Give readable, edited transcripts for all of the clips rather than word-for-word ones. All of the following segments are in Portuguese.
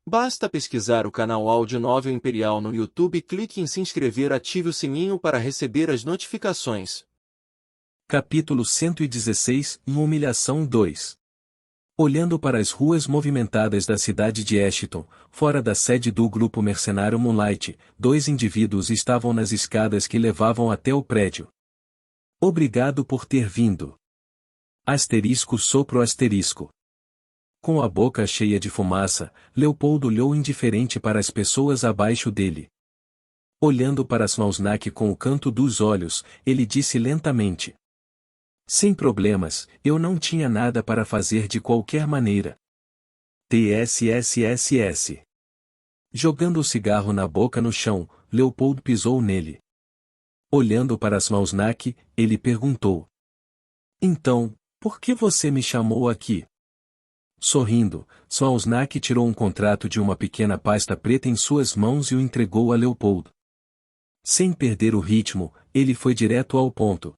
Basta pesquisar o canal Áudio Novel Imperial no YouTube e clique em se inscrever, ative o sininho para receber as notificações. Capítulo 116 Uma Humilhação 2. Olhando para as ruas movimentadas da cidade de Ashton, fora da sede do grupo mercenário Moonlight, dois indivíduos estavam nas escadas que levavam até o prédio. Obrigado por ter vindo. Asterisco sopro asterisco. Com a boca cheia de fumaça, Leopold olhou indiferente para as pessoas abaixo dele. Olhando para Smalsnak com o canto dos olhos, ele disse lentamente: sem problemas, eu não tinha nada para fazer de qualquer maneira. TSSSS. Jogando o cigarro na boca no chão, Leopold pisou nele. Olhando para Smalsnak, ele perguntou: então, por que você me chamou aqui? Sorrindo, Smalsnak tirou um contrato de uma pequena pasta preta em suas mãos e o entregou a Leopold. Sem perder o ritmo, ele foi direto ao ponto.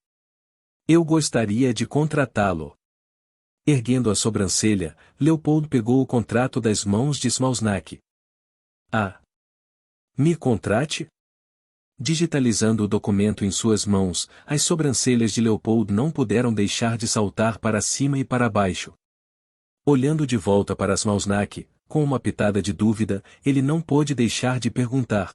Eu gostaria de contratá-lo. Erguendo a sobrancelha, Leopold pegou o contrato das mãos de Smalsnak. Ah! Me contrate? Digitalizando o documento em suas mãos, as sobrancelhas de Leopold não puderam deixar de saltar para cima e para baixo. Olhando de volta para Smalsnak, com uma pitada de dúvida, ele não pôde deixar de perguntar: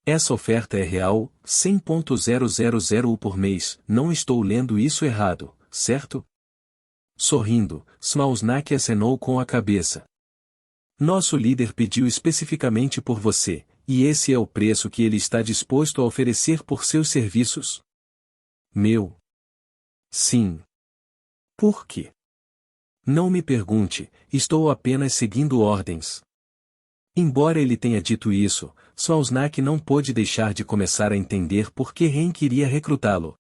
essa oferta é real, 100.000 por mês, não estou lendo isso errado, certo? Sorrindo, Smalsnak acenou com a cabeça. Nosso líder pediu especificamente por você, e esse é o preço que ele está disposto a oferecer por seus serviços? Meu? Sim. Por quê? Não me pergunte, estou apenas seguindo ordens. Embora ele tenha dito isso, Smalsnak não pôde deixar de começar a entender por que Ren queria recrutá-lo.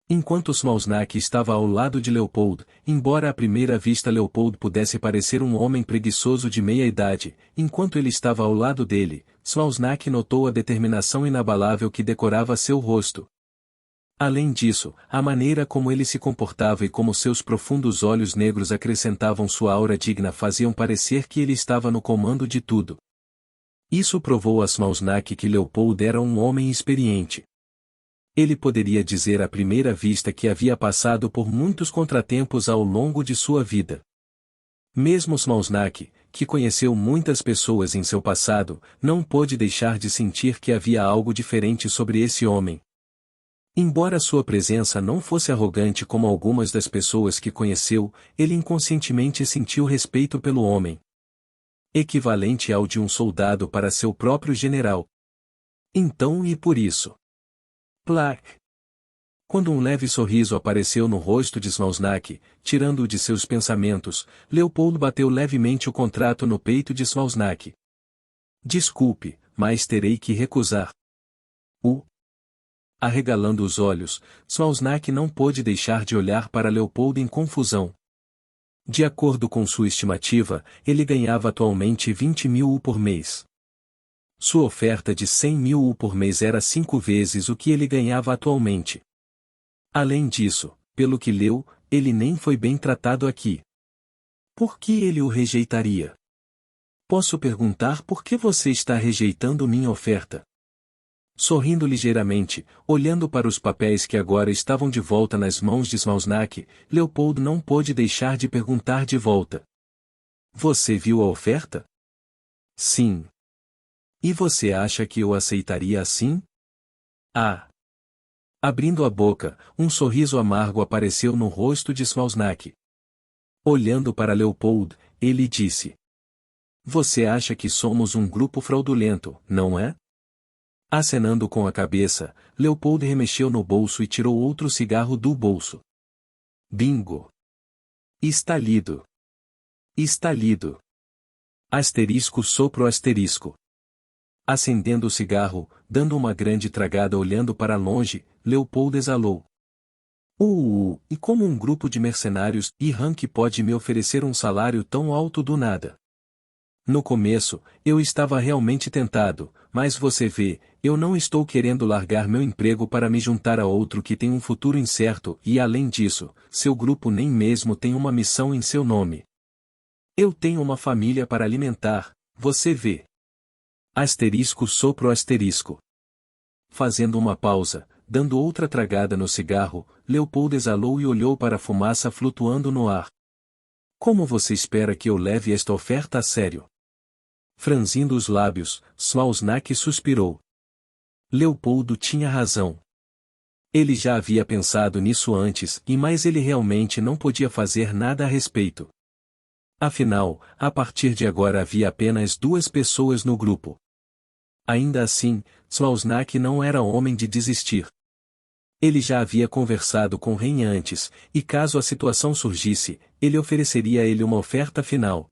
Enquanto Smalsnak estava ao lado de Leopold, embora à primeira vista Leopold pudesse parecer um homem preguiçoso de meia-idade, enquanto ele estava ao lado dele, Smalsnak notou a determinação inabalável que decorava seu rosto. Além disso, a maneira como ele se comportava e como seus profundos olhos negros acrescentavam sua aura digna faziam parecer que ele estava no comando de tudo. Isso provou a Smalsnak que Leopold era um homem experiente. Ele poderia dizer à primeira vista que havia passado por muitos contratempos ao longo de sua vida. Mesmo Smalsnak, que conheceu muitas pessoas em seu passado, não pôde deixar de sentir que havia algo diferente sobre esse homem. Embora sua presença não fosse arrogante como algumas das pessoas que conheceu, ele inconscientemente sentiu respeito pelo homem. Equivalente ao de um soldado para seu próprio general. Então e por isso. Plaque. Quando um leve sorriso apareceu no rosto de Smalsnak, tirando-o de seus pensamentos, Leopold bateu levemente o contrato no peito de Smalsnak. Desculpe, mas terei que recusar. Arregalando os olhos, Smalsnak não pôde deixar de olhar para Leopold em confusão. De acordo com sua estimativa, ele ganhava atualmente 20.000 por mês. Sua oferta de 100.000 por mês era 5 vezes o que ele ganhava atualmente. Além disso, pelo que leu, ele nem foi bem tratado aqui. Por que ele o rejeitaria? Posso perguntar por que você está rejeitando minha oferta? Sorrindo ligeiramente, olhando para os papéis que agora estavam de volta nas mãos de Smalsnak, Leopold não pôde deixar de perguntar de volta. Você viu a oferta? Sim. E você acha que eu aceitaria assim? Ah! Abrindo a boca, um sorriso amargo apareceu no rosto de Smalsnak. Olhando para Leopold, ele disse: você acha que somos um grupo fraudulento, não é? Acenando com a cabeça, Leopold remexeu no bolso e tirou outro cigarro do bolso. Bingo! Estalido! Estalido! Asterisco sopro asterisco. Acendendo o cigarro, dando uma grande tragada olhando para longe, Leopold exalou. E como um grupo de mercenários e Rank pode me oferecer um salário tão alto do nada? No começo, eu estava realmente tentado, mas você vê, eu não estou querendo largar meu emprego para me juntar a outro que tem um futuro incerto e além disso, seu grupo nem mesmo tem uma missão em seu nome. Eu tenho uma família para alimentar, você vê. Asterisco sopro asterisco. Fazendo uma pausa, dando outra tragada no cigarro, Leopold exalou e olhou para a fumaça flutuando no ar. Como você espera que eu leve esta oferta a sério? Franzindo os lábios, Smausnak suspirou. Leopoldo tinha razão. Ele já havia pensado nisso antes, mas ele realmente não podia fazer nada a respeito. Afinal, a partir de agora havia apenas 2 pessoas no grupo. Ainda assim, Smausnak não era homem de desistir. Ele já havia conversado com Ren antes, e caso a situação surgisse, ele ofereceria a ele uma oferta final.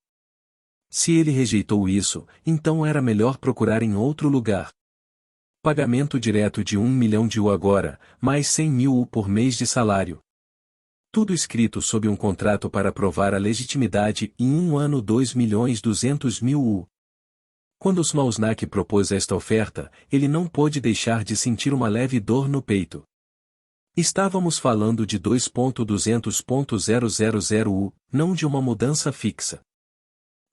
Se ele rejeitou isso, então era melhor procurar em outro lugar. Pagamento direto de 1 milhão de U agora, mais 100 mil U por mês de salário. Tudo escrito sob um contrato para provar a legitimidade e em 1 ano 2.200.000 U. Quando Smausnak propôs esta oferta, ele não pôde deixar de sentir uma leve dor no peito. Estávamos falando de 2.200.000 U, não de uma mudança fixa.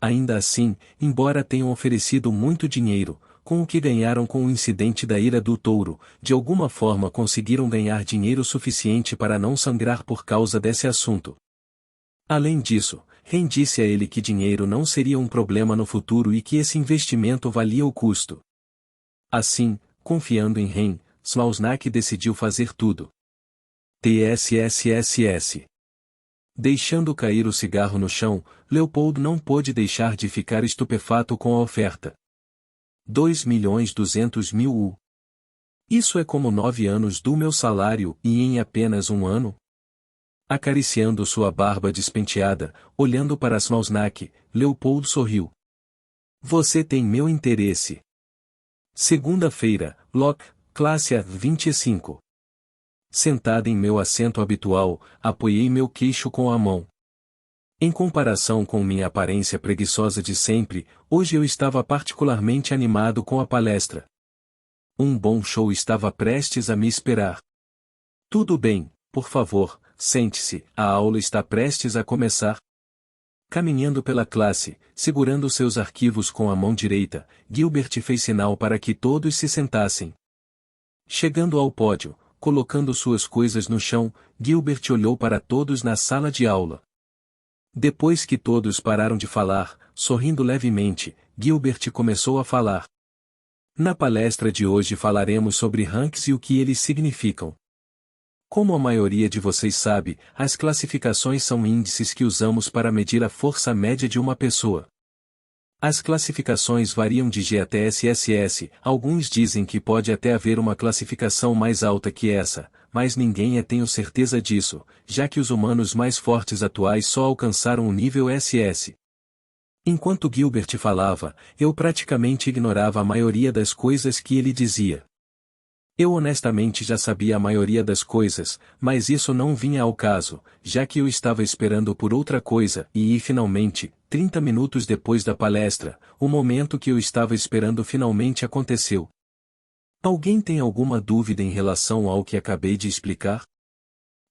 Ainda assim, embora tenham oferecido muito dinheiro, com o que ganharam com o incidente da ira do touro, de alguma forma conseguiram ganhar dinheiro suficiente para não sangrar por causa desse assunto. Além disso, Ren disse a ele que dinheiro não seria um problema no futuro e que esse investimento valia o custo. Assim, confiando em Ren, Smausnak decidiu fazer tudo. TSSSS. Deixando cair o cigarro no chão, Leopold não pôde deixar de ficar estupefato com a oferta. 2.200.000 U. Isso é como 9 anos do meu salário e em apenas 1 ano? Acariciando sua barba despenteada, olhando para Smausnak, Leopold sorriu. Você tem meu interesse. Segunda-feira, Lok, classe A25. Sentada em meu assento habitual, apoiei meu queixo com a mão. Em comparação com minha aparência preguiçosa de sempre, hoje eu estava particularmente animado com a palestra. Um bom show estava prestes a me esperar. Tudo bem, por favor, sente-se, a aula está prestes a começar. Caminhando pela classe, segurando seus arquivos com a mão direita, Gilbert fez sinal para que todos se sentassem. Chegando ao pódio, colocando suas coisas no chão, Gilbert olhou para todos na sala de aula. Depois que todos pararam de falar, sorrindo levemente, Gilbert começou a falar. Na palestra de hoje falaremos sobre ranks e o que eles significam. Como a maioria de vocês sabe, as classificações são índices que usamos para medir a força média de uma pessoa. As classificações variam de G até SSS, alguns dizem que pode até haver uma classificação mais alta que essa, mas ninguém tenho certeza disso, já que os humanos mais fortes atuais só alcançaram o nível SS. Enquanto Gilbert falava, eu praticamente ignorava a maioria das coisas que ele dizia. Eu honestamente já sabia a maioria das coisas, mas isso não vinha ao caso, já que eu estava esperando por outra coisa e finalmente, 30 minutos depois da palestra, o momento que eu estava esperando finalmente aconteceu. Alguém tem alguma dúvida em relação ao que acabei de explicar?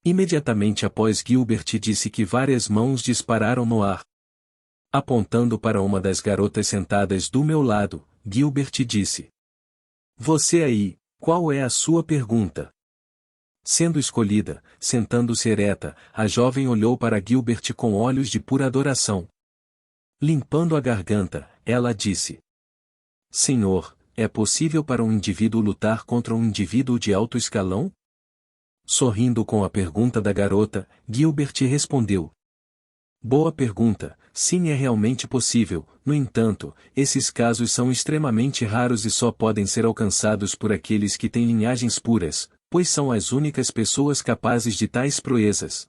Imediatamente após Gilbert disse que várias mãos dispararam no ar. Apontando para uma das garotas sentadas do meu lado, Gilbert disse: Você aí, qual é a sua pergunta? Sendo escolhida, sentando-se ereta, a jovem olhou para Gilbert com olhos de pura adoração. Limpando a garganta, ela disse: Senhor, é possível para um indivíduo lutar contra um indivíduo de alto escalão? Sorrindo com a pergunta da garota, Gilbert respondeu: Boa pergunta, sim, é realmente possível. No entanto, esses casos são extremamente raros e só podem ser alcançados por aqueles que têm linhagens puras, pois são as únicas pessoas capazes de tais proezas.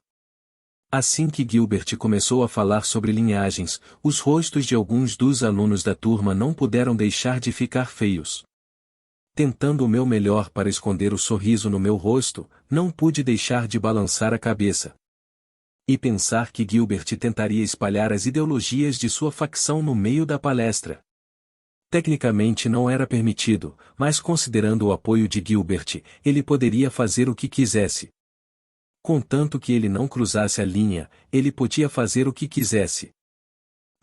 Assim que Gilbert começou a falar sobre linhagens, os rostos de alguns dos alunos da turma não puderam deixar de ficar feios. Tentando o meu melhor para esconder o sorriso no meu rosto, não pude deixar de balançar a cabeça. E pensar que Gilbert tentaria espalhar as ideologias de sua facção no meio da palestra. Tecnicamente não era permitido, mas considerando o apoio de Gilbert, ele poderia fazer o que quisesse. Contanto que ele não cruzasse a linha, ele podia fazer o que quisesse.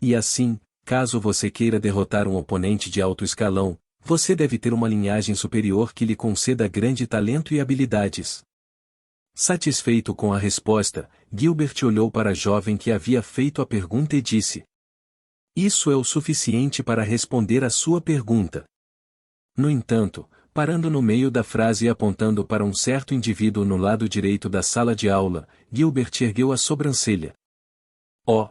E assim, caso você queira derrotar um oponente de alto escalão, você deve ter uma linhagem superior que lhe conceda grande talento e habilidades. Satisfeito com a resposta, Gilbert olhou para a jovem que havia feito a pergunta e disse: Isso é o suficiente para responder à sua pergunta. No entanto, parando no meio da frase e apontando para um certo indivíduo no lado direito da sala de aula, Gilbert ergueu a sobrancelha. Oh!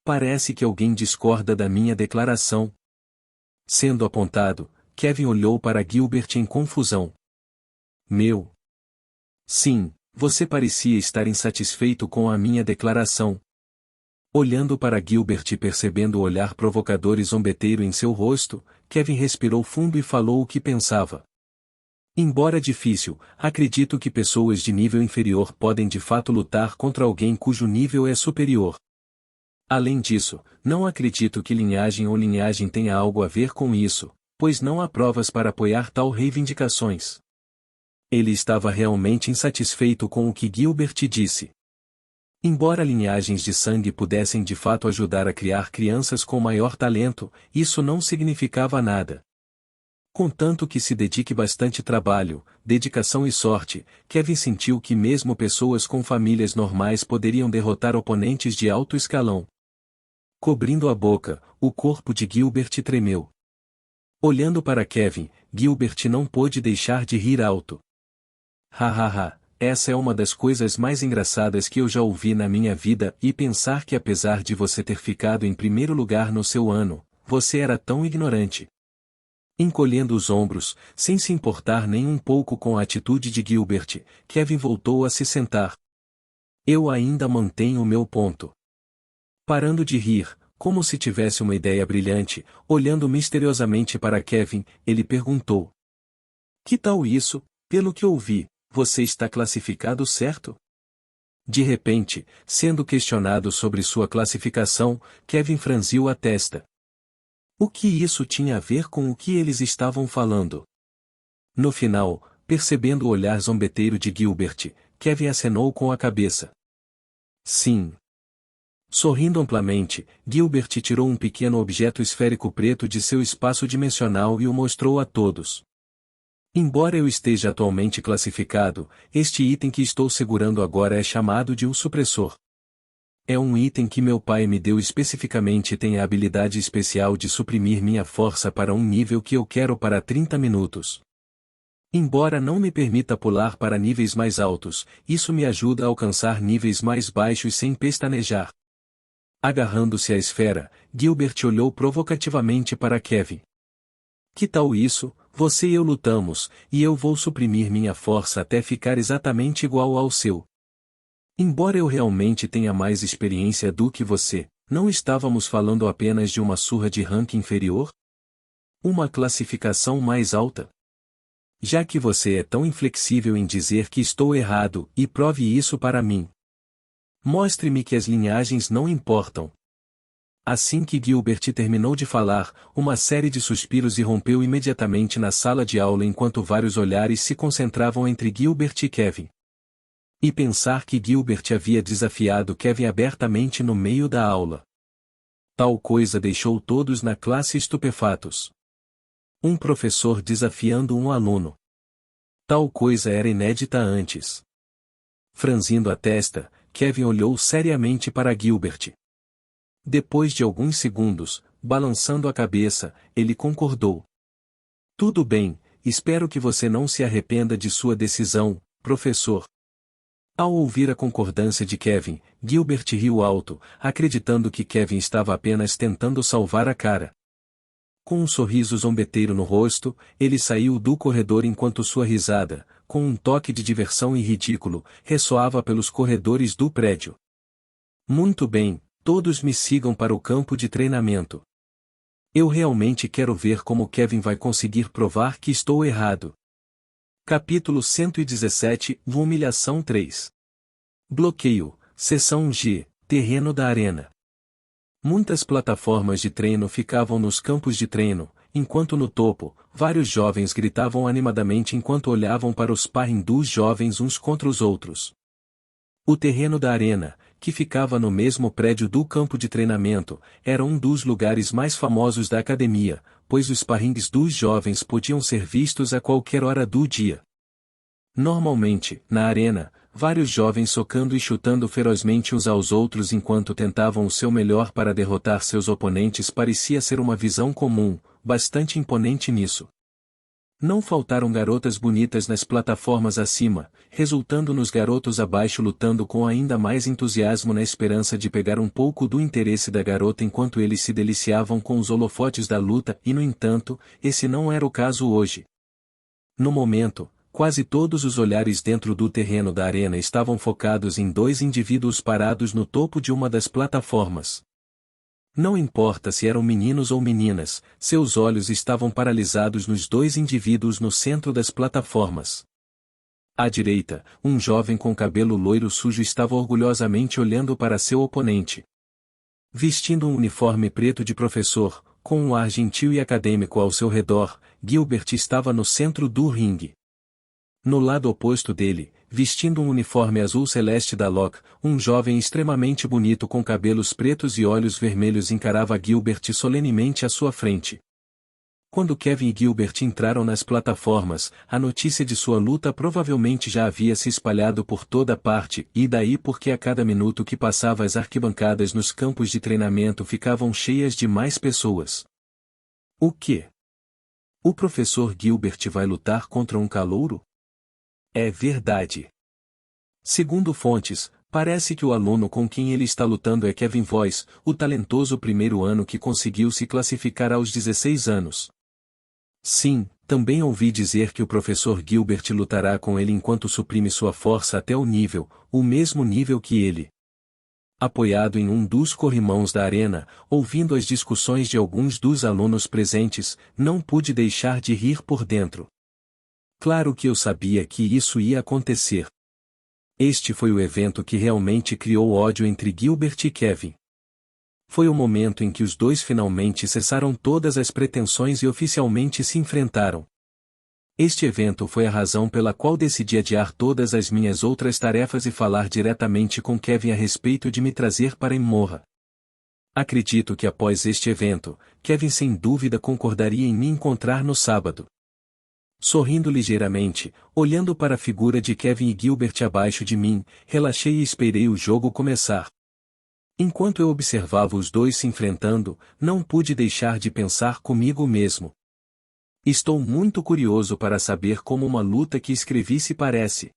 Parece que alguém discorda da minha declaração. Sendo apontado, Kevin olhou para Gilbert em confusão. Meu! Sim, você parecia estar insatisfeito com a minha declaração. Olhando para Gilbert e percebendo o olhar provocador e zombeteiro em seu rosto, Kevin respirou fundo e falou o que pensava. Embora difícil, acredito que pessoas de nível inferior podem de fato lutar contra alguém cujo nível é superior. Além disso, não acredito que linhagem ou linhagem tenha algo a ver com isso, pois não há provas para apoiar tal reivindicações. Ele estava realmente insatisfeito com o que Gilbert disse. Embora linhagens de sangue pudessem de fato ajudar a criar crianças com maior talento, isso não significava nada. Contanto que se dedique bastante trabalho, dedicação e sorte, Kevin sentiu que mesmo pessoas com famílias normais poderiam derrotar oponentes de alto escalão. Cobrindo a boca, o corpo de Gilbert tremeu. Olhando para Kevin, Gilbert não pôde deixar de rir alto. Hahaha, essa é uma das coisas mais engraçadas que eu já ouvi na minha vida, e pensar que apesar de você ter ficado em primeiro lugar no seu ano, você era tão ignorante. Encolhendo os ombros, sem se importar nem um pouco com a atitude de Gilbert, Kevin voltou a se sentar. Eu ainda mantenho o meu ponto. Parando de rir, como se tivesse uma ideia brilhante, olhando misteriosamente para Kevin, ele perguntou: Que tal isso? Pelo que ouvi, você está classificado certo? De repente, sendo questionado sobre sua classificação, Kevin franziu a testa. O que isso tinha a ver com o que eles estavam falando? No final, percebendo o olhar zombeteiro de Gilbert, Kevin acenou com a cabeça. Sim. Sorrindo amplamente, Gilbert tirou um pequeno objeto esférico preto de seu espaço dimensional e o mostrou a todos. Embora eu esteja atualmente classificado, este item que estou segurando agora é chamado de um supressor. É um item que meu pai me deu especificamente e tem a habilidade especial de suprimir minha força para um nível que eu quero para 30 minutos. Embora não me permita pular para níveis mais altos, isso me ajuda a alcançar níveis mais baixos sem pestanejar. Agarrando-se à esfera, Gilbert olhou provocativamente para Kevin. Que tal isso? Você e eu lutamos, e eu vou suprimir minha força até ficar exatamente igual ao seu. Embora eu realmente tenha mais experiência do que você, não estávamos falando apenas de uma surra de rank inferior? Uma classificação mais alta? Já que você é tão inflexível em dizer que estou errado, e prove isso para mim. Mostre-me que as linhagens não importam. Assim que Gilbert terminou de falar, uma série de suspiros irrompeu imediatamente na sala de aula enquanto vários olhares se concentravam entre Gilbert e Kevin. E pensar que Gilbert havia desafiado Kevin abertamente no meio da aula. Tal coisa deixou todos na classe estupefatos. Um professor desafiando um aluno. Tal coisa era inédita antes. Franzindo a testa, Kevin olhou seriamente para Gilbert. Depois de alguns segundos, balançando a cabeça, ele concordou. Tudo bem, espero que você não se arrependa de sua decisão, professor. Ao ouvir a concordância de Kevin, Gilbert riu alto, acreditando que Kevin estava apenas tentando salvar a cara. Com um sorriso zombeteiro no rosto, ele saiu do corredor enquanto sua risada, com um toque de diversão e ridículo, ressoava pelos corredores do prédio. Muito bem. Todos me sigam para o campo de treinamento. Eu realmente quero ver como Kevin vai conseguir provar que estou errado. Capítulo 117, Humilhação 3. Bloqueio, Seção G, Terreno da Arena. Muitas plataformas de treino ficavam nos campos de treino, enquanto no topo, vários jovens gritavam animadamente enquanto olhavam para os sparring dos jovens uns contra os outros. O terreno da arena, que ficava no mesmo prédio do campo de treinamento, era um dos lugares mais famosos da academia, pois os sparrings dos jovens podiam ser vistos a qualquer hora do dia. Normalmente, na arena, vários jovens socando e chutando ferozmente uns aos outros enquanto tentavam o seu melhor para derrotar seus oponentes parecia ser uma visão comum, bastante imponente nisso. Não faltaram garotas bonitas nas plataformas acima, resultando nos garotos abaixo lutando com ainda mais entusiasmo na esperança de pegar um pouco do interesse da garota enquanto eles se deliciavam com os holofotes da luta e no entanto, esse não era o caso hoje. No momento, quase todos os olhares dentro do terreno da arena estavam focados em dois indivíduos parados no topo de uma das plataformas. Não importa se eram meninos ou meninas, seus olhos estavam paralisados nos dois indivíduos no centro das plataformas. À direita, um jovem com cabelo loiro sujo estava orgulhosamente olhando para seu oponente. Vestindo um uniforme preto de professor, com um ar gentil e acadêmico ao seu redor, Gilbert estava no centro do ringue. No lado oposto dele, vestindo um uniforme azul celeste da Locke, um jovem extremamente bonito com cabelos pretos e olhos vermelhos encarava Gilbert solenemente à sua frente. Quando Kevin e Gilbert entraram nas plataformas, a notícia de sua luta provavelmente já havia se espalhado por toda parte, e daí porque a cada minuto que passava as arquibancadas nos campos de treinamento ficavam cheias de mais pessoas. O quê? O professor Gilbert vai lutar contra um calouro? É verdade. Segundo fontes, parece que o aluno com quem ele está lutando é Kevin Voice, o talentoso primeiro ano que conseguiu se classificar aos 16 anos. Sim, também ouvi dizer que o professor Gilbert lutará com ele enquanto suprime sua força até o mesmo nível que ele. Apoiado em um dos corrimãos da arena, ouvindo as discussões de alguns dos alunos presentes, não pude deixar de rir por dentro. Claro que eu sabia que isso ia acontecer. Este foi o evento que realmente criou ódio entre Gilbert e Kevin. Foi o momento em que os dois finalmente cessaram todas as pretensões e oficialmente se enfrentaram. Este evento foi a razão pela qual decidi adiar todas as minhas outras tarefas e falar diretamente com Kevin a respeito de me trazer para Imorra. Acredito que após este evento, Kevin sem dúvida concordaria em me encontrar no sábado. Sorrindo ligeiramente, olhando para a figura de Kevin e Gilbert abaixo de mim, relaxei e esperei o jogo começar. Enquanto eu observava os dois se enfrentando, não pude deixar de pensar comigo mesmo. Estou muito curioso para saber como uma luta que escrevi se parece.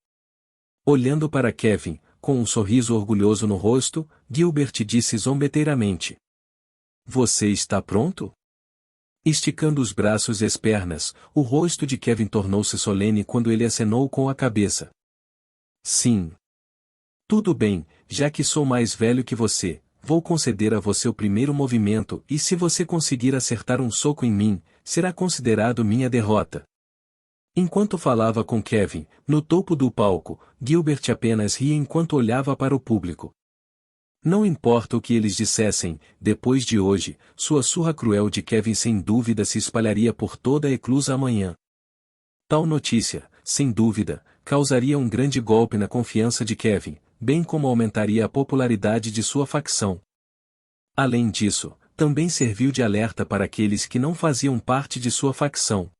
Olhando para Kevin, com um sorriso orgulhoso no rosto, Gilbert disse zombeteiramente: Você está pronto? Esticando os braços e as pernas, o rosto de Kevin tornou-se solene quando ele acenou com a cabeça. Sim. Tudo bem, já que sou mais velho que você, vou conceder a você o primeiro movimento e se você conseguir acertar um soco em mim, será considerado minha derrota. Enquanto falava com Kevin, no topo do palco, Gilbert apenas ria enquanto olhava para o público. Não importa o que eles dissessem, depois de hoje, sua surra cruel de Kevin sem dúvida se espalharia por toda a eclusa amanhã. Tal notícia, sem dúvida, causaria um grande golpe na confiança de Kevin, bem como aumentaria a popularidade de sua facção. Além disso, também serviu de alerta para aqueles que não faziam parte de sua facção.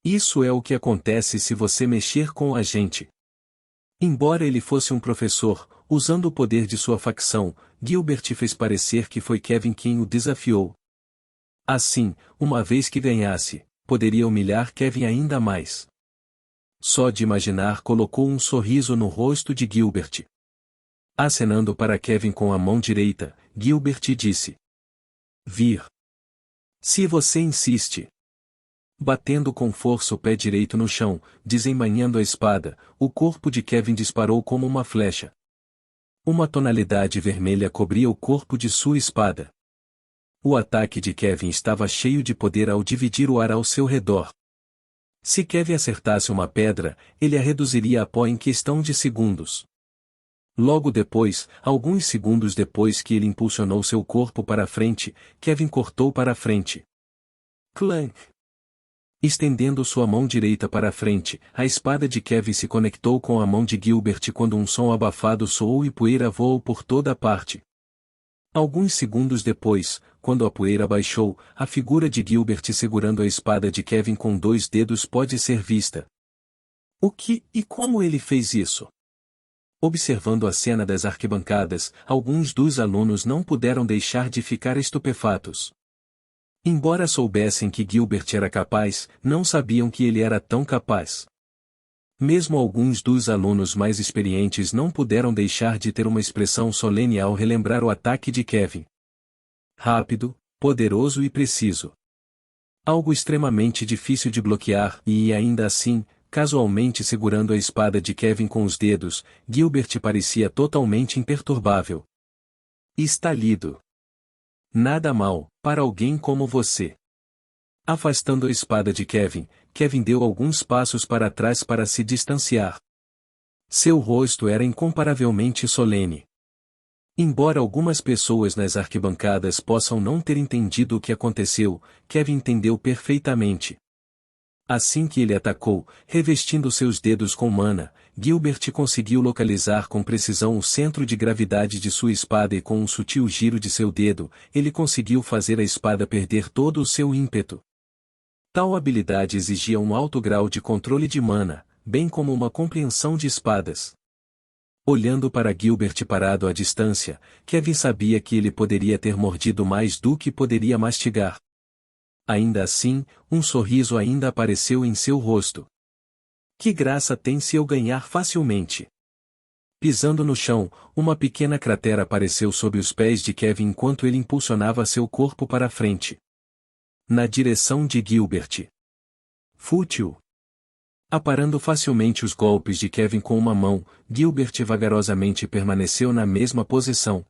Isso é o que acontece se você mexer com o agente. Embora ele fosse um professor, usando o poder de sua facção, Gilbert fez parecer que foi Kevin quem o desafiou. Assim, uma vez que ganhasse, poderia humilhar Kevin ainda mais. Só de imaginar colocou um sorriso no rosto de Gilbert. Acenando para Kevin com a mão direita, Gilbert disse: Vir. Se você insiste. Batendo com força o pé direito no chão, desembainhando a espada, o corpo de Kevin disparou como uma flecha. Uma tonalidade vermelha cobria o corpo de sua espada. O ataque de Kevin estava cheio de poder ao dividir o ar ao seu redor. Se Kevin acertasse uma pedra, ele a reduziria a pó em questão de segundos. Logo depois, alguns segundos depois que ele impulsionou seu corpo para a frente, Kevin cortou para a frente. Clank! Estendendo sua mão direita para a frente, a espada de Kevin se conectou com a mão de Gilbert quando um som abafado soou e poeira voou por toda a parte. Alguns segundos depois, quando a poeira baixou, a figura de Gilbert segurando a espada de Kevin com 2 dedos pode ser vista. O que e como ele fez isso? Observando a cena das arquibancadas, alguns dos alunos não puderam deixar de ficar estupefatos. Embora soubessem que Gilbert era capaz, não sabiam que ele era tão capaz. Mesmo alguns dos alunos mais experientes não puderam deixar de ter uma expressão solene ao relembrar o ataque de Kevin. Rápido, poderoso e preciso. Algo extremamente difícil de bloquear, e ainda assim, casualmente segurando a espada de Kevin com os dedos, Gilbert parecia totalmente imperturbável. Estalido. Nada mal, para alguém como você. Afastando a espada de Kevin, Kevin deu alguns passos para trás para se distanciar. Seu rosto era incomparavelmente solene. Embora algumas pessoas nas arquibancadas possam não ter entendido o que aconteceu, Kevin entendeu perfeitamente. Assim que ele atacou, revestindo seus dedos com mana, Gilbert conseguiu localizar com precisão o centro de gravidade de sua espada e com um sutil giro de seu dedo, ele conseguiu fazer a espada perder todo o seu ímpeto. Tal habilidade exigia um alto grau de controle de mana, bem como uma compreensão de espadas. Olhando para Gilbert parado à distância, Kevin sabia que ele poderia ter mordido mais do que poderia mastigar. Ainda assim, um sorriso ainda apareceu em seu rosto. Que graça tem se eu ganhar facilmente? Pisando no chão, uma pequena cratera apareceu sob os pés de Kevin enquanto ele impulsionava seu corpo para a frente. Na direção de Gilbert. Fútil. Aparando facilmente os golpes de Kevin com uma mão, Gilbert vagarosamente permaneceu na mesma posição.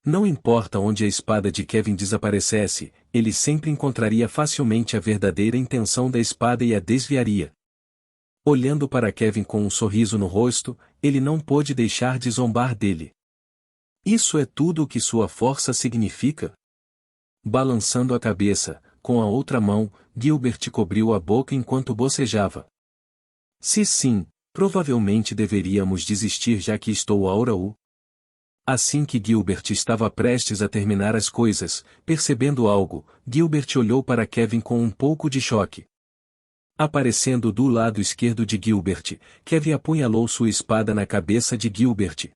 Não importa onde a espada de Kevin desaparecesse, ele sempre encontraria facilmente a verdadeira intenção da espada e a desviaria. Olhando para Kevin com um sorriso no rosto, ele não pôde deixar de zombar dele. Isso é tudo o que sua força significa? Balançando a cabeça, com a outra mão, Gilbert cobriu a boca enquanto bocejava. Se sim, provavelmente deveríamos desistir já que estou aura. Assim que Gilbert estava prestes a terminar as coisas, percebendo algo, Gilbert olhou para Kevin com um pouco de choque. Aparecendo do lado esquerdo de Gilbert, Kevin apunhalou sua espada na cabeça de Gilbert.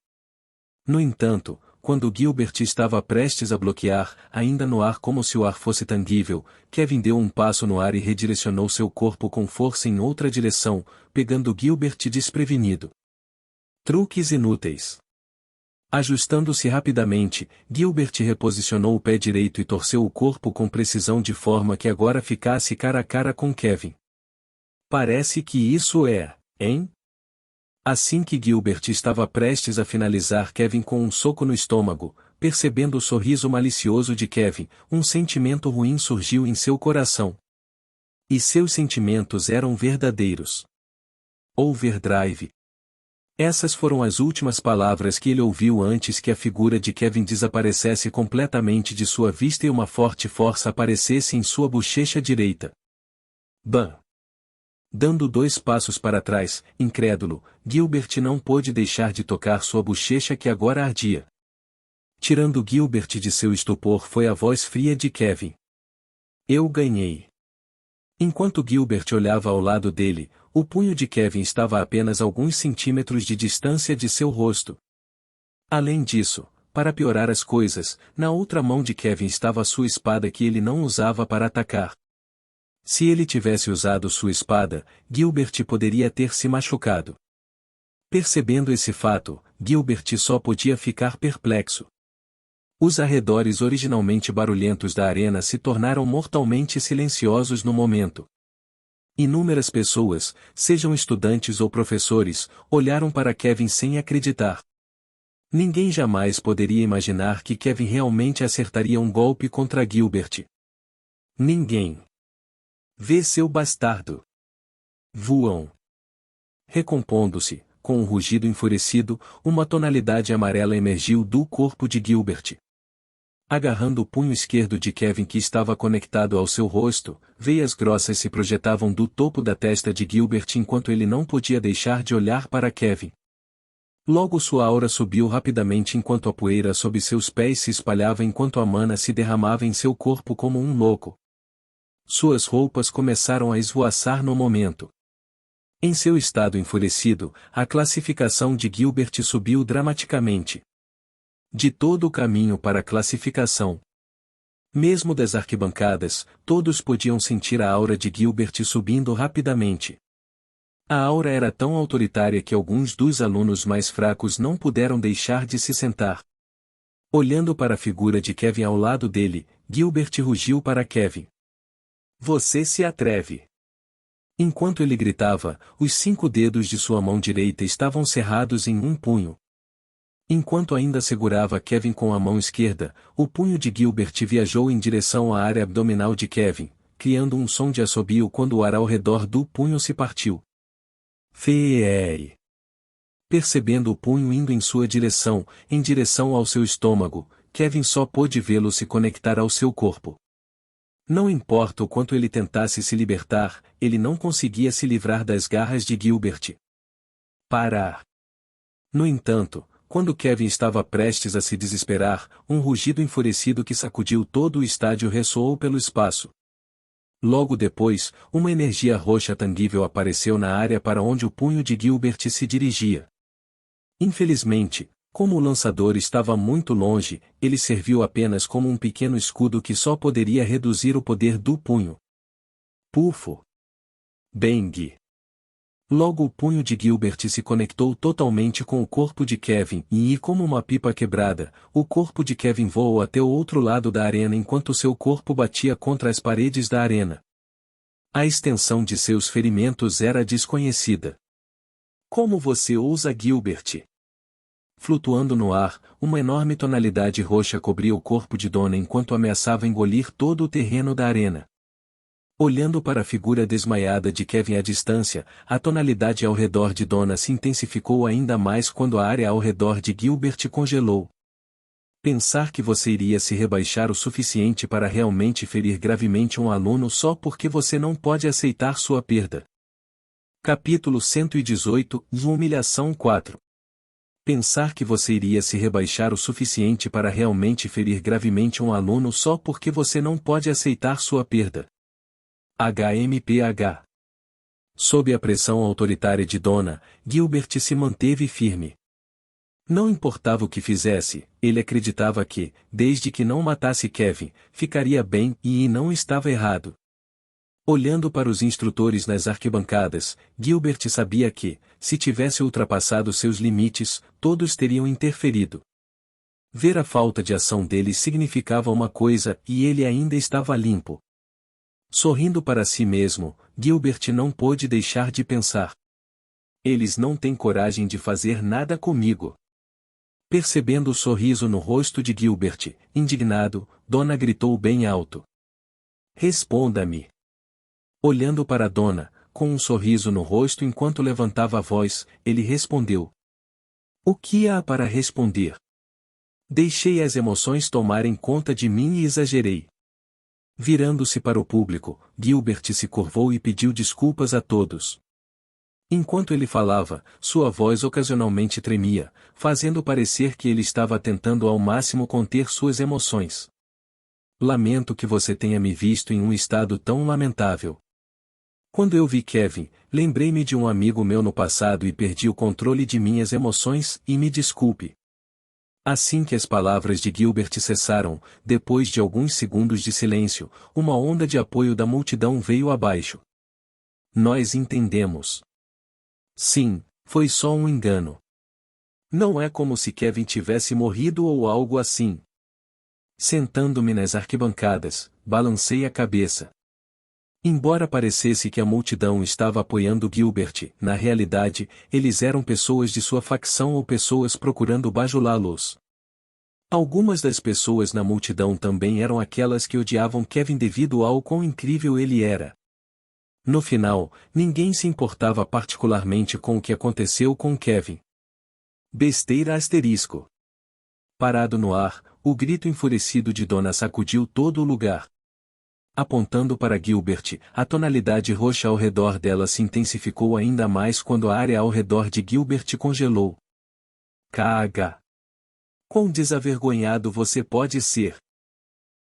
No entanto, quando Gilbert estava prestes a bloquear, ainda no ar como se o ar fosse tangível, Kevin deu um passo no ar e redirecionou seu corpo com força em outra direção, pegando Gilbert desprevenido. Truques inúteis. Ajustando-se rapidamente, Gilbert reposicionou o pé direito e torceu o corpo com precisão de forma que agora ficasse cara a cara com Kevin. Parece que isso é, hein? Assim que Gilbert estava prestes a finalizar Kevin com um soco no estômago, percebendo o sorriso malicioso de Kevin, um sentimento ruim surgiu em seu coração. E seus sentimentos eram verdadeiros. Overdrive. Essas foram as últimas palavras que ele ouviu antes que a figura de Kevin desaparecesse completamente de sua vista e uma forte força aparecesse em sua bochecha direita. Bam! Dando 2 passos para trás, incrédulo, Gilbert não pôde deixar de tocar sua bochecha que agora ardia. Tirando Gilbert de seu estupor foi a voz fria de Kevin. Eu ganhei. Enquanto Gilbert olhava ao lado dele, o punho de Kevin estava a apenas alguns centímetros de distância de seu rosto. Além disso, para piorar as coisas, na outra mão de Kevin estava sua espada que ele não usava para atacar. Se ele tivesse usado sua espada, Gilbert poderia ter se machucado. Percebendo esse fato, Gilbert só podia ficar perplexo. Os arredores originalmente barulhentos da arena se tornaram mortalmente silenciosos no momento. Inúmeras pessoas, sejam estudantes ou professores, olharam para Kevin sem acreditar. Ninguém jamais poderia imaginar que Kevin realmente acertaria um golpe contra Gilbert. Ninguém. Vê seu bastardo. Voam. Recompondo-se, com um rugido enfurecido, uma tonalidade amarela emergiu do corpo de Gilbert. Agarrando o punho esquerdo de Kevin que estava conectado ao seu rosto, veias grossas se projetavam do topo da testa de Gilbert enquanto ele não podia deixar de olhar para Kevin. Logo sua aura subiu rapidamente enquanto a poeira sob seus pés se espalhava enquanto a mana se derramava em seu corpo como um louco. Suas roupas começaram a esvoaçar no momento. Em seu estado enfurecido, a classificação de Gilbert subiu dramaticamente. De todo o caminho para a classificação. Mesmo das arquibancadas, todos podiam sentir a aura de Gilbert subindo rapidamente. A aura era tão autoritária que alguns dos alunos mais fracos não puderam deixar de se sentar. Olhando para a figura de Kevin ao lado dele, Gilbert rugiu para Kevin. Você se atreve. Enquanto ele gritava, os 5 dedos de sua mão direita estavam cerrados em um punho. Enquanto ainda segurava Kevin com a mão esquerda, o punho de Gilbert viajou em direção à área abdominal de Kevin, criando um som de assobio quando o ar ao redor do punho se partiu. Feee. Percebendo o punho indo em sua direção, em direção ao seu estômago, Kevin só pôde vê-lo se conectar ao seu corpo. Não importa o quanto ele tentasse se libertar, ele não conseguia se livrar das garras de Gilbert. Parar. No entanto, quando Kevin estava prestes a se desesperar, um rugido enfurecido que sacudiu todo o estádio ressoou pelo espaço. Logo depois, uma energia roxa tangível apareceu na área para onde o punho de Gilbert se dirigia. Infelizmente, como o lançador estava muito longe, ele serviu apenas como um pequeno escudo que só poderia reduzir o poder do punho. Pufo. Bang. Logo o punho de Gilbert se conectou totalmente com o corpo de Kevin e, como uma pipa quebrada, o corpo de Kevin voou até o outro lado da arena enquanto seu corpo batia contra as paredes da arena. A extensão de seus ferimentos era desconhecida. Como você ousa, Gilbert? Flutuando no ar, uma enorme tonalidade roxa cobria o corpo de Donna enquanto ameaçava engolir todo o terreno da arena. Olhando para a figura desmaiada de Kevin à distância, a tonalidade ao redor de Donna se intensificou ainda mais quando a área ao redor de Gilbert congelou. Pensar que você iria se rebaixar o suficiente para realmente ferir gravemente um aluno só porque você não pode aceitar sua perda. Capítulo 118, Humilhação 4. Pensar que você iria se rebaixar o suficiente para realmente ferir gravemente um aluno só porque você não pode aceitar sua perda. HMPH. Sob a pressão autoritária de Donna, Gilbert se manteve firme. Não importava o que fizesse, ele acreditava que, desde que não matasse Kevin, ficaria bem e não estava errado. Olhando para os instrutores nas arquibancadas, Gilbert sabia que, se tivesse ultrapassado seus limites, todos teriam interferido. Ver a falta de ação deles significava uma coisa e ele ainda estava limpo. Sorrindo para si mesmo, Gilbert não pôde deixar de pensar. Eles não têm coragem de fazer nada comigo. Percebendo o sorriso no rosto de Gilbert, indignado, Donna gritou bem alto. Responda-me. Olhando para Donna, com um sorriso no rosto enquanto levantava a voz, ele respondeu. O que há para responder? Deixei as emoções tomarem conta de mim e exagerei. Virando-se para o público, Gilbert se curvou e pediu desculpas a todos. Enquanto ele falava, sua voz ocasionalmente tremia, fazendo parecer que ele estava tentando ao máximo conter suas emoções. Lamento que você tenha me visto em um estado tão lamentável. Quando eu vi Kevin, lembrei-me de um amigo meu no passado e perdi o controle de minhas emoções, e me desculpe. Assim que as palavras de Gilbert cessaram, depois de alguns segundos de silêncio, uma onda de apoio da multidão veio abaixo. Nós entendemos. Sim, foi só um engano. Não é como se Kevin tivesse morrido ou algo assim. Sentando-me nas arquibancadas, balancei a cabeça. Embora parecesse que a multidão estava apoiando Gilbert, na realidade, eles eram pessoas de sua facção ou pessoas procurando bajulá-los. Algumas das pessoas na multidão também eram aquelas que odiavam Kevin devido ao quão incrível ele era. No final, ninguém se importava particularmente com o que aconteceu com Kevin. Besteira asterisco. Parado no ar, o grito enfurecido de Donna sacudiu todo o lugar. Apontando para Gilbert, a tonalidade roxa ao redor dela se intensificou ainda mais quando a área ao redor de Gilbert congelou. Kh. Quão desavergonhado você pode ser!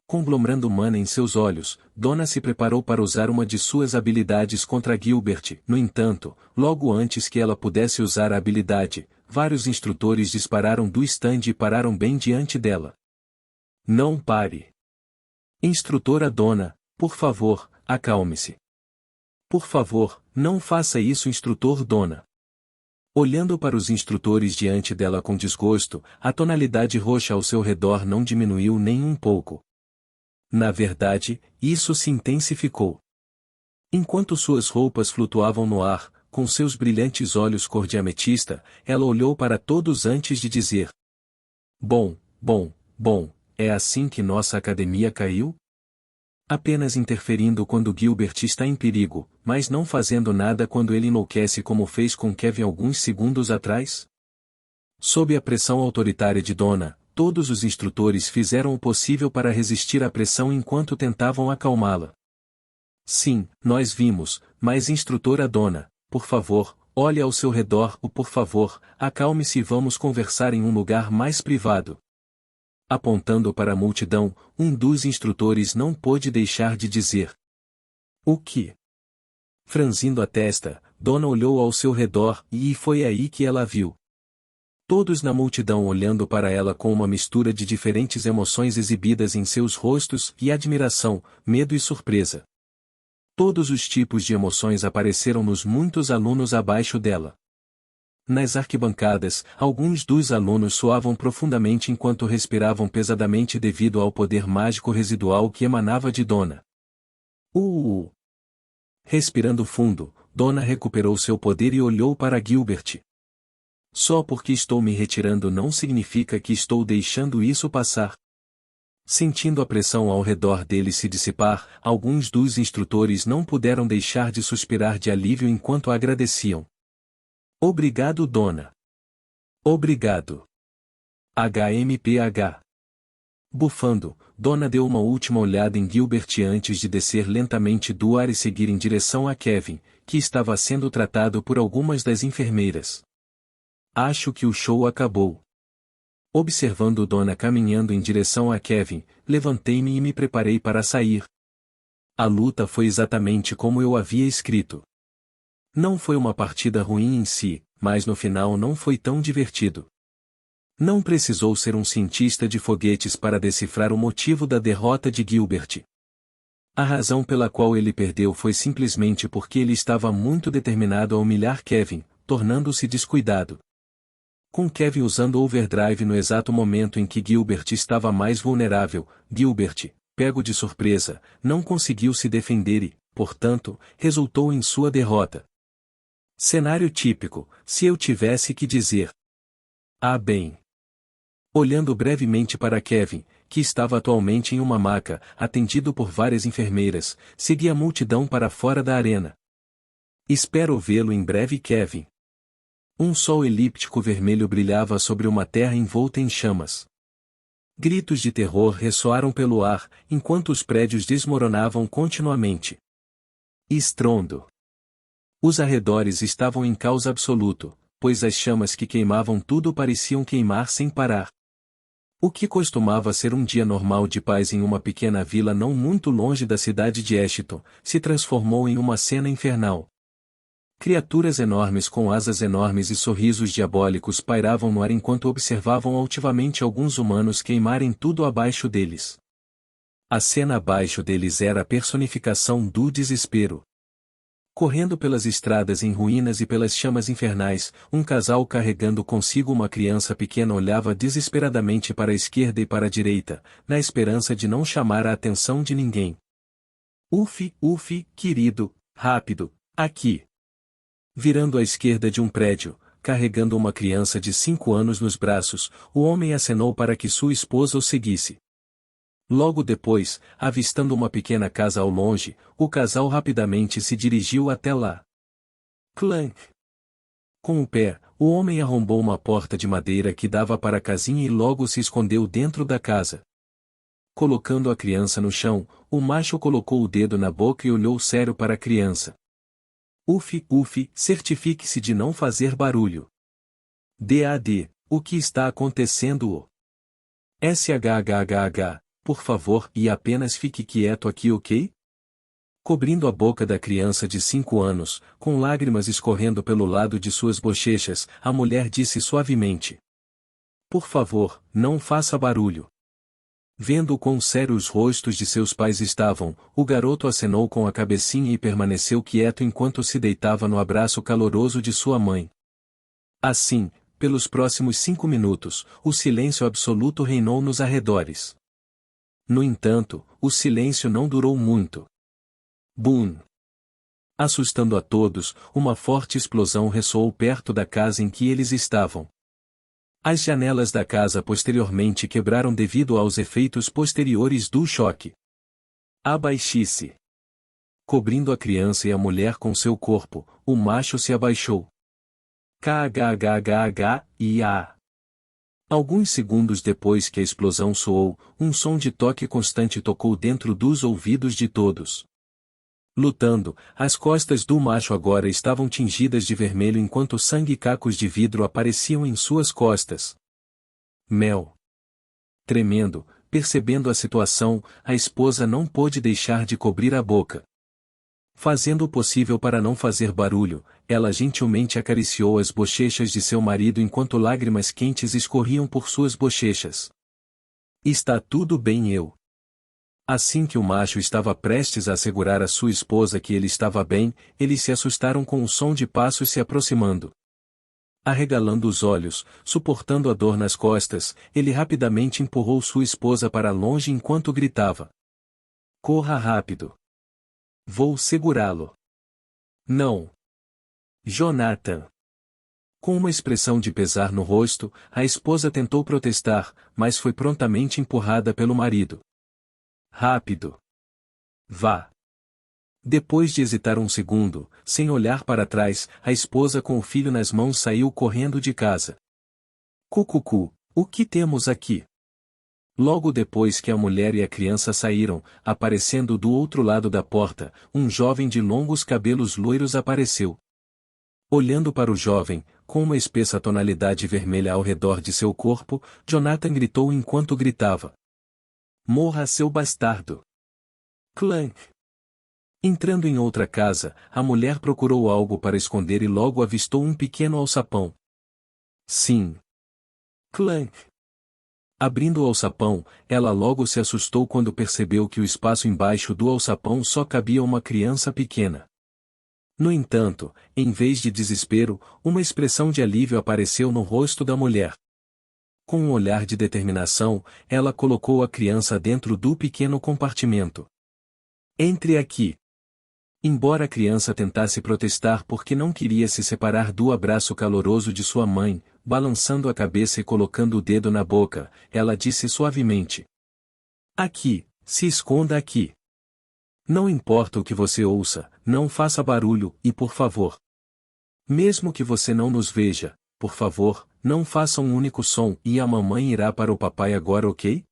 Conglomerando mana em seus olhos, Donna se preparou para usar uma de suas habilidades contra Gilbert. No entanto, logo antes que ela pudesse usar a habilidade, vários instrutores dispararam do stand e pararam bem diante dela. Não pare! Instrutora Donna, por favor, acalme-se. Por favor, não faça isso, instrutor Donna. Olhando para os instrutores diante dela com desgosto, a tonalidade roxa ao seu redor não diminuiu nem um pouco. Na verdade, isso se intensificou. Enquanto suas roupas flutuavam no ar, com seus brilhantes olhos cor de ametista, ela olhou para todos antes de dizer: Bom, é assim que nossa academia caiu? Apenas interferindo quando Gilbert está em perigo, mas não fazendo nada quando ele enlouquece como fez com Kevin alguns segundos atrás? Sob a pressão autoritária de Donna, todos os instrutores fizeram o possível para resistir à pressão enquanto tentavam acalmá-la. Sim, nós vimos, mas instrutora Donna, por favor, olhe ao seu redor, por favor, acalme-se e vamos conversar em um lugar mais privado. Apontando para a multidão, um dos instrutores não pôde deixar de dizer: O que? Franzindo a testa, Donna olhou ao seu redor, e foi aí que ela viu todos na multidão olhando para ela com uma mistura de diferentes emoções exibidas em seus rostos, e admiração, medo e surpresa. Todos os tipos de emoções apareceram nos muitos alunos abaixo dela. Nas arquibancadas, alguns dos alunos suavam profundamente enquanto respiravam pesadamente devido ao poder mágico residual que emanava de Donna. Respirando fundo, Donna recuperou seu poder e olhou para Gilbert. Só porque estou me retirando não significa que estou deixando isso passar. Sentindo a pressão ao redor dele se dissipar, alguns dos instrutores não puderam deixar de suspirar de alívio enquanto a agradeciam. Obrigado, Donna. Obrigado. HMPH. Bufando, Donna deu uma última olhada em Gilbert antes de descer lentamente do ar e seguir em direção a Kevin, que estava sendo tratado por algumas das enfermeiras. Acho que o show acabou. Observando Donna caminhando em direção a Kevin, levantei-me e me preparei para sair. A luta foi exatamente como eu havia escrito. Não foi uma partida ruim em si, mas no final não foi tão divertido. Não precisou ser um cientista de foguetes para decifrar o motivo da derrota de Gilbert. A razão pela qual ele perdeu foi simplesmente porque ele estava muito determinado a humilhar Kevin, tornando-se descuidado. Com Kevin usando Overdrive no exato momento em que Gilbert estava mais vulnerável, Gilbert, pego de surpresa, não conseguiu se defender e, portanto, resultou em sua derrota. Cenário típico, se eu tivesse que dizer. Bem. Olhando brevemente para Kevin, que estava atualmente em uma maca, atendido por várias enfermeiras, segui a multidão para fora da arena. Espero vê-lo em breve, Kevin. Um sol elíptico vermelho brilhava sobre uma terra envolta em chamas. Gritos de terror ressoaram pelo ar, enquanto os prédios desmoronavam continuamente. Estrondo. Os arredores estavam em caos absoluto, pois as chamas que queimavam tudo pareciam queimar sem parar. O que costumava ser um dia normal de paz em uma pequena vila não muito longe da cidade de Ashton, se transformou em uma cena infernal. Criaturas enormes com asas enormes e sorrisos diabólicos pairavam no ar enquanto observavam altivamente alguns humanos queimarem tudo abaixo deles. A cena abaixo deles era a personificação do desespero. Correndo pelas estradas em ruínas e pelas chamas infernais, um casal carregando consigo uma criança pequena olhava desesperadamente para a esquerda e para a direita, na esperança de não chamar a atenção de ninguém. Uf, querido, rápido, aqui! Virando à esquerda de um prédio, carregando uma criança de 5 anos nos braços, o homem acenou para que sua esposa o seguisse. Logo depois, avistando uma pequena casa ao longe, o casal rapidamente se dirigiu até lá. Clank! Com o pé, o homem arrombou uma porta de madeira que dava para a casinha e logo se escondeu dentro da casa. Colocando a criança no chão, o macho colocou o dedo na boca e olhou sério para a criança. Uf, uf, certifique-se de não fazer barulho. Dad, o que está acontecendo? Shhhh, por favor, e apenas fique quieto aqui, ok? Cobrindo a boca da criança de 5 anos, com lágrimas escorrendo pelo lado de suas bochechas, a mulher disse suavemente: Por favor, não faça barulho. Vendo quão sérios os rostos de seus pais estavam, o garoto acenou com a cabecinha e permaneceu quieto enquanto se deitava no abraço caloroso de sua mãe. Assim, pelos próximos 5 minutos, o silêncio absoluto reinou nos arredores. No entanto, o silêncio não durou muito. Bum! Assustando a todos, uma forte explosão ressoou perto da casa em que eles estavam. As janelas da casa posteriormente quebraram devido aos efeitos posteriores do choque. Abaixe-se. Cobrindo a criança e a mulher com seu corpo, o macho se abaixou. Kggggh. Alguns segundos depois que a explosão soou, um som de toque constante tocou dentro dos ouvidos de todos. Lutando, as costas do macho agora estavam tingidas de vermelho enquanto sangue e cacos de vidro apareciam em suas costas. Mel. Tremendo, percebendo a situação, a esposa não pôde deixar de cobrir a boca. Fazendo o possível para não fazer barulho, ela gentilmente acariciou as bochechas de seu marido enquanto lágrimas quentes escorriam por suas bochechas. Está tudo bem, eu. Assim que o macho estava prestes a assegurar a sua esposa que ele estava bem, eles se assustaram com o som de passos se aproximando. Arregalando os olhos, suportando a dor nas costas, ele rapidamente empurrou sua esposa para longe enquanto gritava: Corra rápido! Vou segurá-lo! Não! Jonathan! Com uma expressão de pesar no rosto, a esposa tentou protestar, mas foi prontamente empurrada pelo marido. Rápido! Vá! Depois de hesitar um segundo, sem olhar para trás, a esposa com o filho nas mãos saiu correndo de casa. Cucucu, o que temos aqui? Logo depois que a mulher e a criança saíram, aparecendo do outro lado da porta, um jovem de longos cabelos loiros apareceu. Olhando para o jovem, com uma espessa tonalidade vermelha ao redor de seu corpo, Jonathan gritou enquanto gritava: Morra, seu bastardo! Clank! Entrando em outra casa, a mulher procurou algo para esconder e logo avistou um pequeno alçapão. Sim. Clank! Abrindo o alçapão, ela logo se assustou quando percebeu que o espaço embaixo do alçapão só cabia uma criança pequena. No entanto, em vez de desespero, uma expressão de alívio apareceu no rosto da mulher. Com um olhar de determinação, ela colocou a criança dentro do pequeno compartimento. Entre aqui. Embora a criança tentasse protestar porque não queria se separar do abraço caloroso de sua mãe, balançando a cabeça e colocando o dedo na boca, ela disse suavemente: Aqui, se esconda aqui. Não importa o que você ouça, não faça barulho, e por favor. Mesmo que você não nos veja, por favor, não faça um único som e a mamãe irá para o papai agora, ok?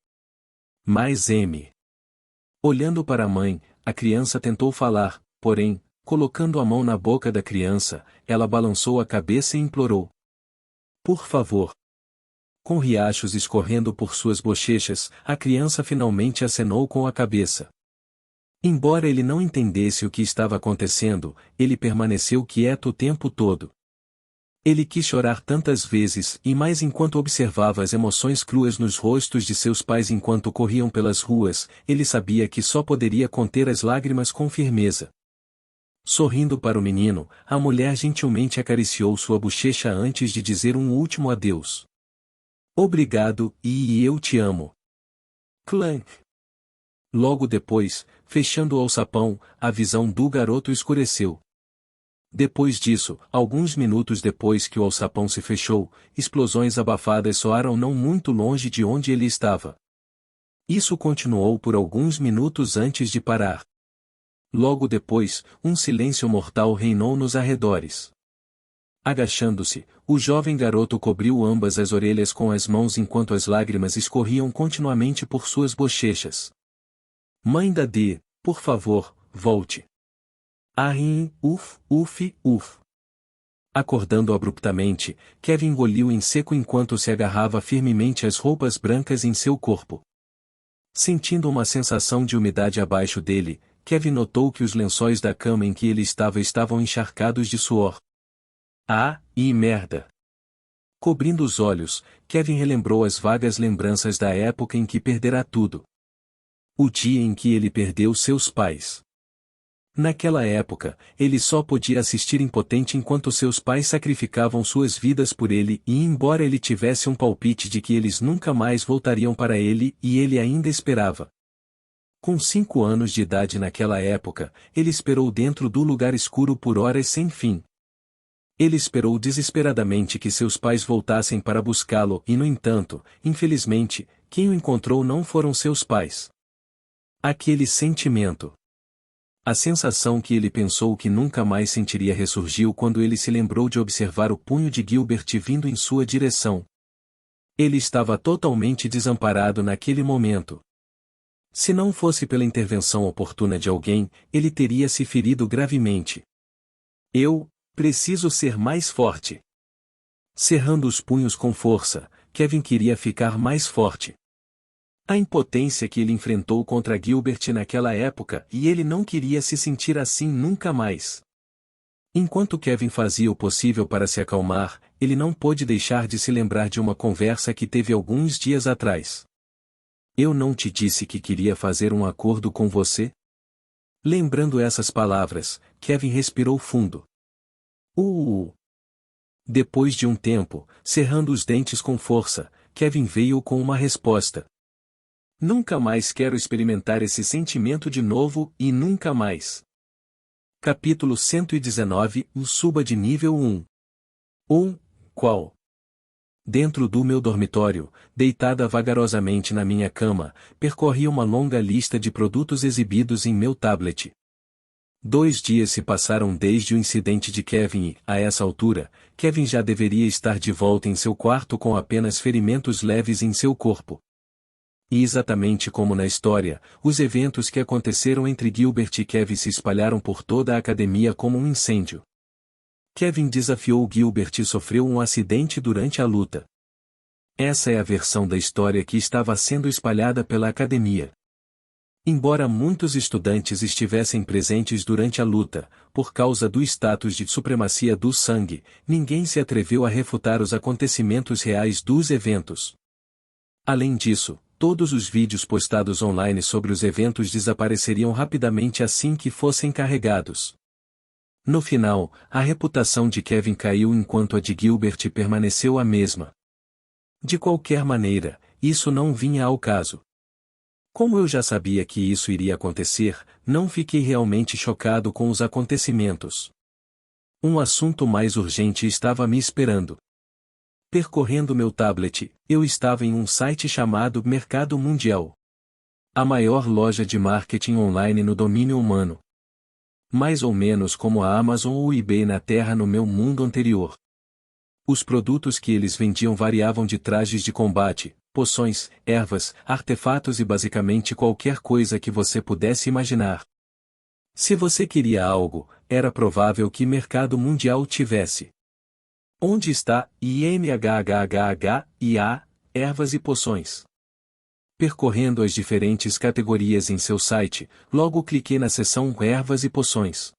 Mas M. Olhando para a mãe, a criança tentou falar, porém, colocando a mão na boca da criança, ela balançou a cabeça e implorou: Por favor. Com riachos escorrendo por suas bochechas, a criança finalmente acenou com a cabeça. Embora ele não entendesse o que estava acontecendo, ele permaneceu quieto o tempo todo. Ele quis chorar tantas vezes e mais enquanto observava as emoções cruas nos rostos de seus pais enquanto corriam pelas ruas, ele sabia que só poderia conter as lágrimas com firmeza. Sorrindo para o menino, a mulher gentilmente acariciou sua bochecha antes de dizer um último adeus. Obrigado, e eu te amo. Clank. Logo depois, fechando o alçapão, a visão do garoto escureceu. Depois disso, alguns minutos depois que o alçapão se fechou, explosões abafadas soaram não muito longe de onde ele estava. Isso continuou por alguns minutos antes de parar. Logo depois, um silêncio mortal reinou nos arredores. Agachando-se, o jovem garoto cobriu ambas as orelhas com as mãos enquanto as lágrimas escorriam continuamente por suas bochechas. Mãe da D, por favor, volte. Uf, uf, uf. Acordando abruptamente, Kevin engoliu em seco enquanto se agarrava firmemente às roupas brancas em seu corpo. Sentindo uma sensação de umidade abaixo dele, Kevin notou que os lençóis da cama em que ele estava estavam encharcados de suor. Merda! Cobrindo os olhos, Kevin relembrou as vagas lembranças da época em que perdera tudo. O dia em que ele perdeu seus pais. Naquela época, ele só podia assistir impotente enquanto seus pais sacrificavam suas vidas por ele e embora ele tivesse um palpite de que eles nunca mais voltariam para ele e ele ainda esperava. Com 5 anos de idade naquela época, ele esperou dentro do lugar escuro por horas sem fim. Ele esperou desesperadamente que seus pais voltassem para buscá-lo e no entanto, infelizmente, quem o encontrou não foram seus pais. Aquele sentimento. A sensação que ele pensou que nunca mais sentiria ressurgiu quando ele se lembrou de observar o punho de Gilbert vindo em sua direção. Ele estava totalmente desamparado naquele momento. Se não fosse pela intervenção oportuna de alguém, ele teria se ferido gravemente. Eu preciso ser mais forte. Cerrando os punhos com força, Kevin queria ficar mais forte. A impotência que ele enfrentou contra Gilbert naquela época e ele não queria se sentir assim nunca mais. Enquanto Kevin fazia o possível para se acalmar, ele não pôde deixar de se lembrar de uma conversa que teve alguns dias atrás. Eu não te disse que queria fazer um acordo com você? Lembrando essas palavras, Kevin respirou fundo. Depois de um tempo, cerrando os dentes com força, Kevin veio com uma resposta. Nunca mais quero experimentar esse sentimento de novo e nunca mais. Capítulo 119 Suba de nível 1. Qual? Dentro do meu dormitório, deitada vagarosamente na minha cama, percorri uma longa lista de produtos exibidos em meu tablet. 2 dias se passaram desde o incidente de Kevin e, a essa altura, Kevin já deveria estar de volta em seu quarto com apenas ferimentos leves em seu corpo. E exatamente como na história, os eventos que aconteceram entre Gilbert e Kevin se espalharam por toda a academia como um incêndio. Kevin desafiou Gilbert e sofreu um acidente durante a luta. Essa é a versão da história que estava sendo espalhada pela academia. Embora muitos estudantes estivessem presentes durante a luta, por causa do status de supremacia do sangue, ninguém se atreveu a refutar os acontecimentos reais dos eventos. Além disso, todos os vídeos postados online sobre os eventos desapareceriam rapidamente assim que fossem carregados. No final, a reputação de Kevin caiu enquanto a de Gilbert permaneceu a mesma. De qualquer maneira, isso não vinha ao caso. Como eu já sabia que isso iria acontecer, não fiquei realmente chocado com os acontecimentos. Um assunto mais urgente estava me esperando. Percorrendo meu tablet, eu estava em um site chamado Mercado Mundial. A maior loja de marketing online no domínio humano. Mais ou menos como a Amazon ou o eBay na Terra no meu mundo anterior. Os produtos que eles vendiam variavam de trajes de combate, poções, ervas, artefatos e basicamente qualquer coisa que você pudesse imaginar. Se você queria algo, era provável que Mercado Mundial tivesse. Onde está IMHHHHIA, ervas e poções? Percorrendo as diferentes categorias em seu site, logo cliquei na seção Ervas e Poções.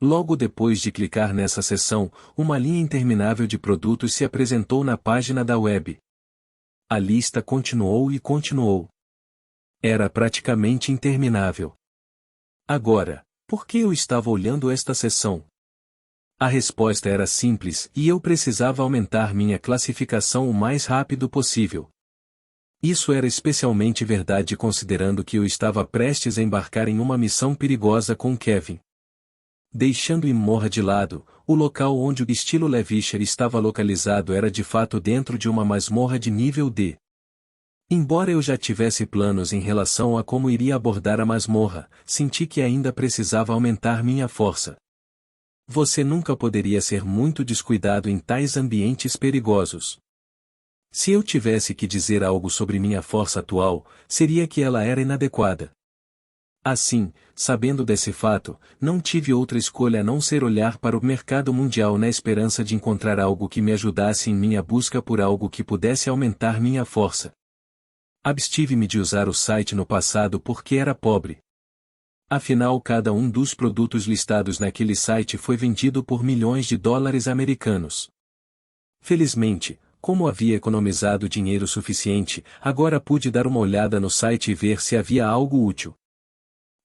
Logo depois de clicar nessa seção, uma linha interminável de produtos se apresentou na página da web. A lista continuou e continuou. Era praticamente interminável. Agora, por que eu estava olhando esta seção? A resposta era simples e eu precisava aumentar minha classificação o mais rápido possível. Isso era especialmente verdade considerando que eu estava prestes a embarcar em uma missão perigosa com Kevin. Deixando Imorra de lado, o local onde o estilo Levisher estava localizado era de fato dentro de uma masmorra de nível D. Embora eu já tivesse planos em relação a como iria abordar a masmorra, senti que ainda precisava aumentar minha força. Você nunca poderia ser muito descuidado em tais ambientes perigosos. Se eu tivesse que dizer algo sobre minha força atual, seria que ela era inadequada. Assim, sabendo desse fato, não tive outra escolha a não ser olhar para o mercado mundial na esperança de encontrar algo que me ajudasse em minha busca por algo que pudesse aumentar minha força. Abstive-me de usar o site no passado porque era pobre. Afinal, cada um dos produtos listados naquele site foi vendido por milhões de dólares americanos. Felizmente, como havia economizado dinheiro suficiente, agora pude dar uma olhada no site e ver se havia algo útil.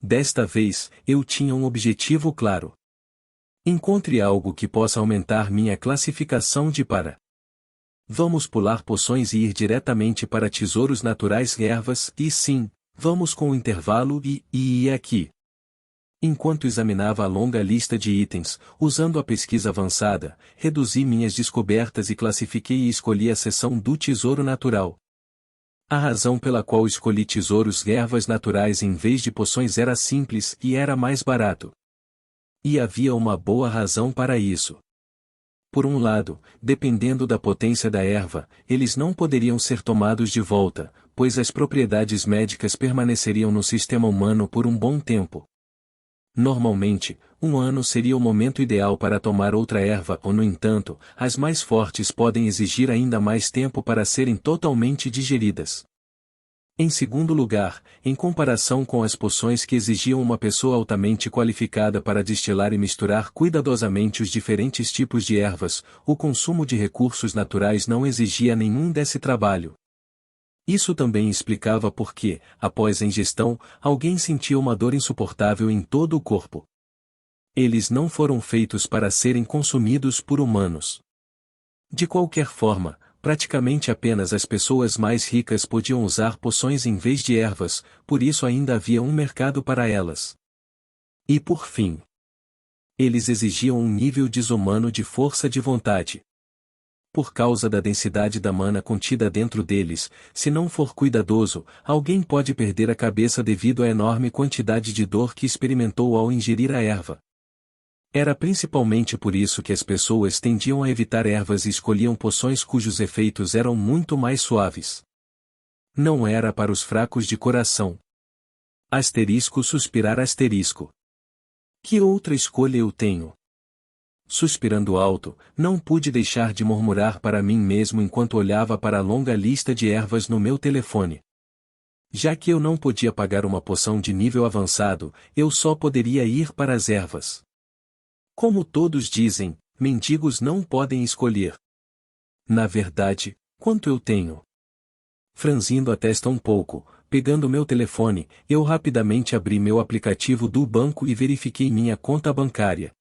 Desta vez, eu tinha um objetivo claro. Encontre algo que possa aumentar minha classificação de para. Vamos pular poções e ir diretamente para tesouros naturais e ervas, e sim, vamos com o intervalo e aqui. Enquanto examinava a longa lista de itens, usando a pesquisa avançada, reduzi minhas descobertas e classifiquei e escolhi a seção do tesouro natural. A razão pela qual escolhi tesouros e ervas naturais em vez de poções era simples e era mais barato. E havia uma boa razão para isso. Por um lado, dependendo da potência da erva, eles não poderiam ser tomados de volta, pois as propriedades médicas permaneceriam no sistema humano por um bom tempo. Normalmente, um ano seria o momento ideal para tomar outra erva ou, no entanto, as mais fortes podem exigir ainda mais tempo para serem totalmente digeridas. Em segundo lugar, em comparação com as poções que exigiam uma pessoa altamente qualificada para destilar e misturar cuidadosamente os diferentes tipos de ervas, o consumo de recursos naturais não exigia nenhum desse trabalho. Isso também explicava por que, após a ingestão, alguém sentia uma dor insuportável em todo o corpo. Eles não foram feitos para serem consumidos por humanos. De qualquer forma, praticamente apenas as pessoas mais ricas podiam usar poções em vez de ervas, por isso ainda havia um mercado para elas. E por fim, eles exigiam um nível desumano de força de vontade. Por causa da densidade da mana contida dentro deles, se não for cuidadoso, alguém pode perder a cabeça devido à enorme quantidade de dor que experimentou ao ingerir a erva. Era principalmente por isso que as pessoas tendiam a evitar ervas e escolhiam poções cujos efeitos eram muito mais suaves. Não era para os fracos de coração. Asterisco suspirar asterisco. Que outra escolha eu tenho? Suspirando alto, não pude deixar de murmurar para mim mesmo enquanto olhava para a longa lista de ervas no meu telefone. Já que eu não podia pagar uma poção de nível avançado, eu só poderia ir para as ervas. Como todos dizem, mendigos não podem escolher. Na verdade, quanto eu tenho? Franzindo a testa um pouco, pegando meu telefone, eu rapidamente abri meu aplicativo do banco e verifiquei minha conta bancária.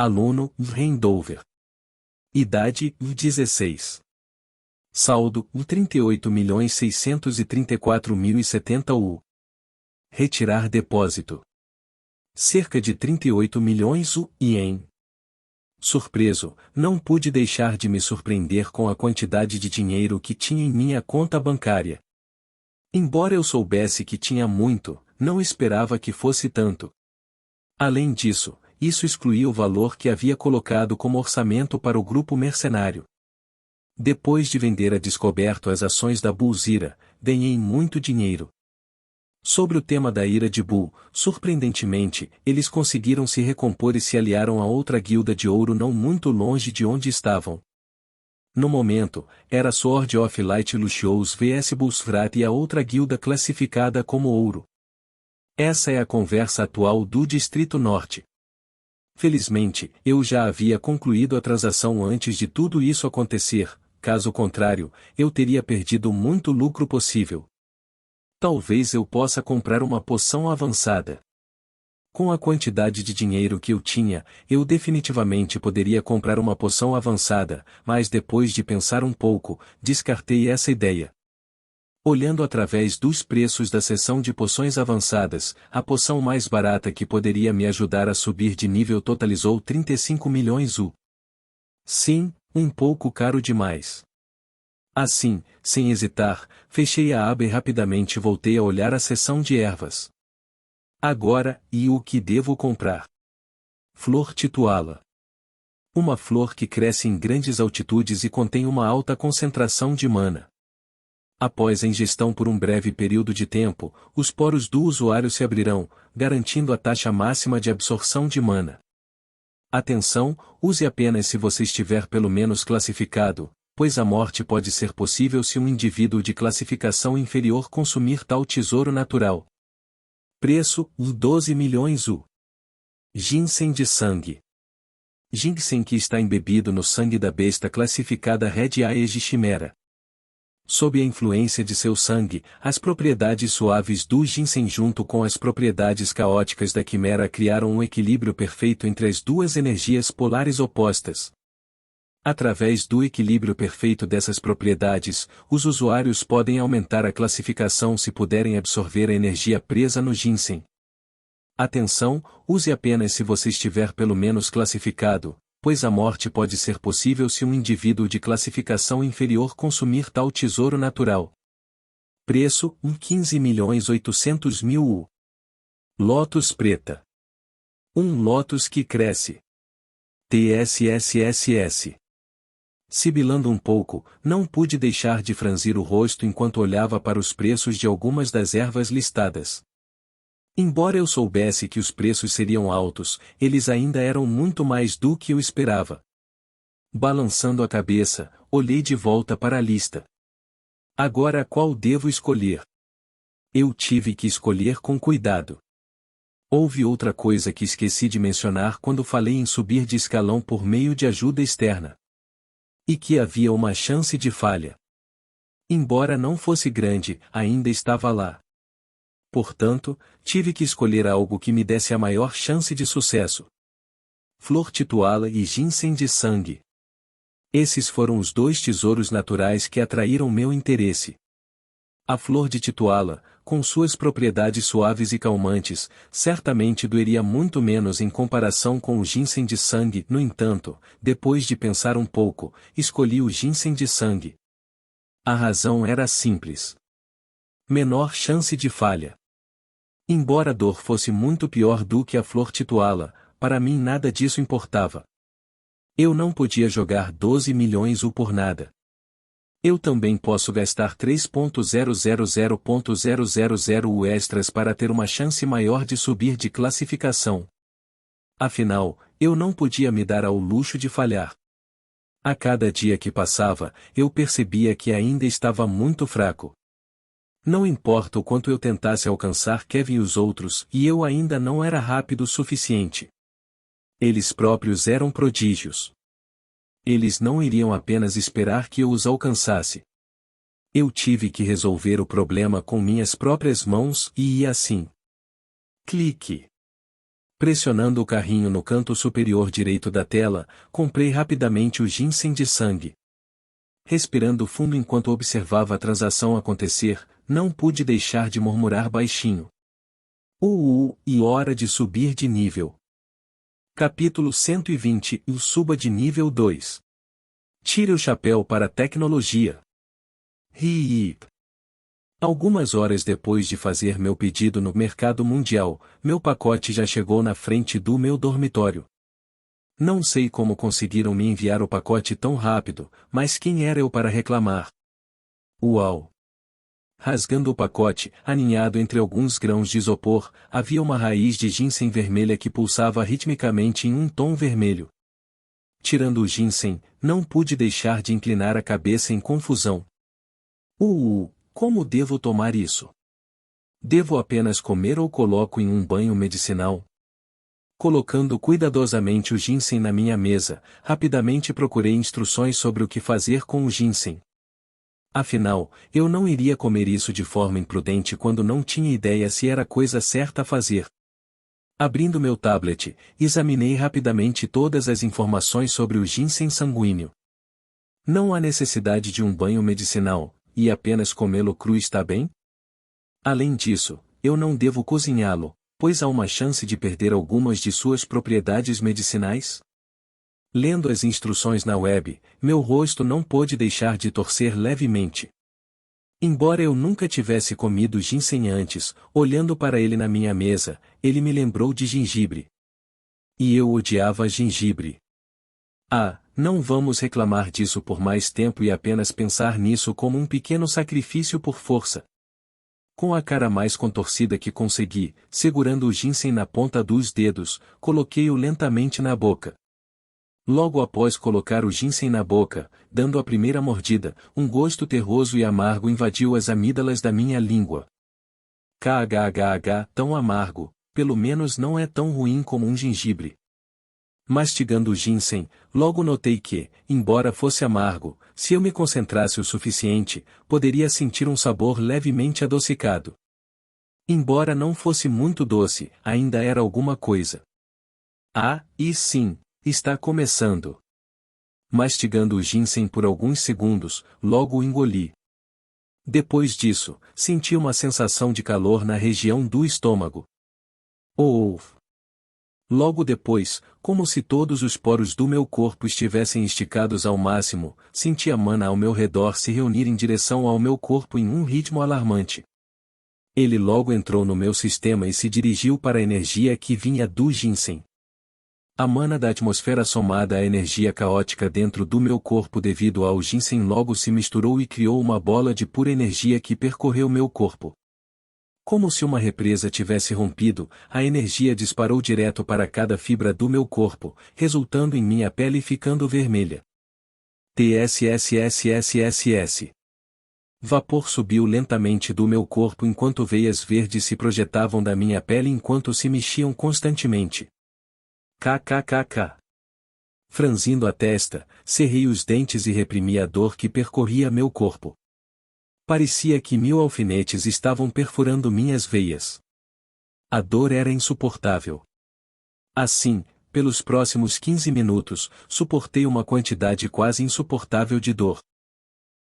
Aluno, Rendover. Idade, 16. Saldo, 38.634.070 U. Retirar depósito. Cerca de 38 milhões ien. Surpreso, não pude deixar de me surpreender com a quantidade de dinheiro que tinha em minha conta bancária. Embora eu soubesse que tinha muito, não esperava que fosse tanto. Além disso, isso excluía o valor que havia colocado como orçamento para o grupo mercenário. Depois de vender a descoberto as ações da Bullzira, ganhei muito dinheiro. Sobre o tema da ira de Bull, surpreendentemente, eles conseguiram se recompor e se aliaram a outra guilda de ouro não muito longe de onde estavam. No momento, era Sword of Light Lucious vs Bullsfrat e a outra guilda classificada como ouro. Essa é a conversa atual do Distrito Norte. Felizmente, eu já havia concluído a transação antes de tudo isso acontecer, caso contrário, eu teria perdido muito lucro possível. Talvez eu possa comprar uma poção avançada. Com a quantidade de dinheiro que eu tinha, eu definitivamente poderia comprar uma poção avançada, mas depois de pensar um pouco, descartei essa ideia. Olhando através dos preços da seção de poções avançadas, a poção mais barata que poderia me ajudar a subir de nível totalizou 35 milhões U. Sim, um pouco caro demais. Assim, sem hesitar, fechei a aba e rapidamente voltei a olhar a seção de ervas. Agora, e o que devo comprar? Flor tituala. Uma flor que cresce em grandes altitudes e contém uma alta concentração de mana. Após a ingestão por um breve período de tempo, os poros do usuário se abrirão, garantindo a taxa máxima de absorção de mana. Atenção, use apenas se você estiver pelo menos classificado, pois a morte pode ser possível se um indivíduo de classificação inferior consumir tal tesouro natural. Preço: 12 milhões U. Ginseng de sangue. Ginseng que está embebido no sangue da besta classificada Red Aegis Chimera. Sob a influência de seu sangue, as propriedades suaves do ginseng junto com as propriedades caóticas da quimera criaram um equilíbrio perfeito entre as duas energias polares opostas. Através do equilíbrio perfeito dessas propriedades, os usuários podem aumentar a classificação se puderem absorver a energia presa no ginseng. Atenção, use apenas se você estiver pelo menos classificado, pois a morte pode ser possível se um indivíduo de classificação inferior consumir tal tesouro natural. Preço: 15.800.000 U. Lótus preta. Um lótus que cresce. TSSSS. Sibilando um pouco, não pude deixar de franzir o rosto enquanto olhava para os preços de algumas das ervas listadas. Embora eu soubesse que os preços seriam altos, eles ainda eram muito mais do que eu esperava. Balançando a cabeça, olhei de volta para a lista. Agora qual devo escolher? Eu tive que escolher com cuidado. Houve outra coisa que esqueci de mencionar quando falei em subir de escalão por meio de ajuda externa. E que havia uma chance de falha. Embora não fosse grande, ainda estava lá. Portanto, tive que escolher algo que me desse a maior chance de sucesso. Flor tituala e ginseng de sangue. Esses foram os dois tesouros naturais que atraíram meu interesse. A flor de tituala, com suas propriedades suaves e calmantes, certamente doeria muito menos em comparação com o ginseng de sangue. No entanto, depois de pensar um pouco, escolhi o ginseng de sangue. A razão era simples. Menor chance de falha. Embora a dor fosse muito pior do que a flor tituala, para mim nada disso importava. Eu não podia jogar 12 milhões U por nada. Eu também posso gastar 3.000.000 U extras para ter uma chance maior de subir de classificação. Afinal, eu não podia me dar ao luxo de falhar. A cada dia que passava, eu percebia que ainda estava muito fraco. Não importa o quanto eu tentasse alcançar Kevin e os outros, e eu ainda não era rápido o suficiente. Eles próprios eram prodígios. Eles não iriam apenas esperar que eu os alcançasse. Eu tive que resolver o problema com minhas próprias mãos e ia assim. Clique. Pressionando o carrinho no canto superior direito da tela, comprei rapidamente o ginseng de sangue. Respirando fundo enquanto observava a transação acontecer, não pude deixar de murmurar baixinho. E hora de subir de nível. Capítulo 120 E suba de nível 2. Tire o chapéu para a tecnologia. Hip. Algumas horas depois de fazer meu pedido no mercado mundial, meu pacote já chegou na frente do meu dormitório. Não sei como conseguiram me enviar o pacote tão rápido, mas quem era eu para reclamar? Uau! Rasgando o pacote, aninhado entre alguns grãos de isopor, havia uma raiz de ginseng vermelha que pulsava ritmicamente em um tom vermelho. Tirando o ginseng, não pude deixar de inclinar a cabeça em confusão. Como devo tomar isso? Devo apenas comer ou coloco em um banho medicinal? Colocando cuidadosamente o ginseng na minha mesa, rapidamente procurei instruções sobre o que fazer com o ginseng. Afinal, eu não iria comer isso de forma imprudente quando não tinha ideia se era a coisa certa a fazer. Abrindo meu tablet, examinei rapidamente todas as informações sobre o ginseng sanguíneo. Não há necessidade de um banho medicinal, e apenas comê-lo cru está bem? Além disso, eu não devo cozinhá-lo, pois há uma chance de perder algumas de suas propriedades medicinais? Lendo as instruções na web, meu rosto não pôde deixar de torcer levemente. Embora eu nunca tivesse comido ginseng antes, olhando para ele na minha mesa, ele me lembrou de gengibre. E eu odiava gengibre. Ah, não vamos reclamar disso por mais tempo e apenas pensar nisso como um pequeno sacrifício por força. Com a cara mais contorcida que consegui, segurando o ginseng na ponta dos dedos, coloquei-o lentamente na boca. Logo após colocar o ginseng na boca, dando a primeira mordida, um gosto terroso e amargo invadiu as amígdalas da minha língua. KHHH, tão amargo, pelo menos não é tão ruim como um gengibre. Mastigando o ginseng, logo notei que, embora fosse amargo, se eu me concentrasse o suficiente, poderia sentir um sabor levemente adocicado. Embora não fosse muito doce, ainda era alguma coisa. Ah, e sim, está começando. Mastigando o ginseng por alguns segundos, logo o engoli. Depois disso, senti uma sensação de calor na região do estômago. Oh! Logo depois, como se todos os poros do meu corpo estivessem esticados ao máximo, senti a mana ao meu redor se reunir em direção ao meu corpo em um ritmo alarmante. Ele logo entrou no meu sistema e se dirigiu para a energia que vinha do ginseng. A mana da atmosfera somada à energia caótica dentro do meu corpo devido ao ginseng logo se misturou e criou uma bola de pura energia que percorreu meu corpo. Como se uma represa tivesse rompido, a energia disparou direto para cada fibra do meu corpo, resultando em minha pele ficando vermelha. TSSSSSS. Vapor subiu lentamente do meu corpo enquanto veias verdes se projetavam da minha pele enquanto se mexiam constantemente. KKKK. Franzindo a testa, cerrei os dentes e reprimi a dor que percorria meu corpo. Parecia que 1000 alfinetes estavam perfurando minhas veias. A dor era insuportável. Assim, pelos próximos 15 minutos, suportei uma quantidade quase insuportável de dor.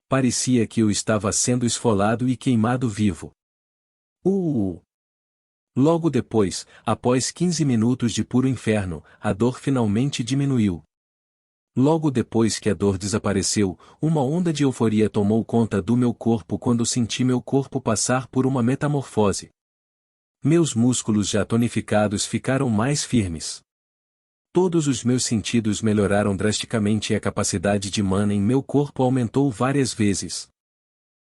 Parecia que eu estava sendo esfolado e queimado vivo. Logo depois, após 15 minutos de puro inferno, a dor finalmente diminuiu. Logo depois que a dor desapareceu, uma onda de euforia tomou conta do meu corpo quando senti meu corpo passar por uma metamorfose. Meus músculos já tonificados ficaram mais firmes. Todos os meus sentidos melhoraram drasticamente e a capacidade de mana em meu corpo aumentou várias vezes.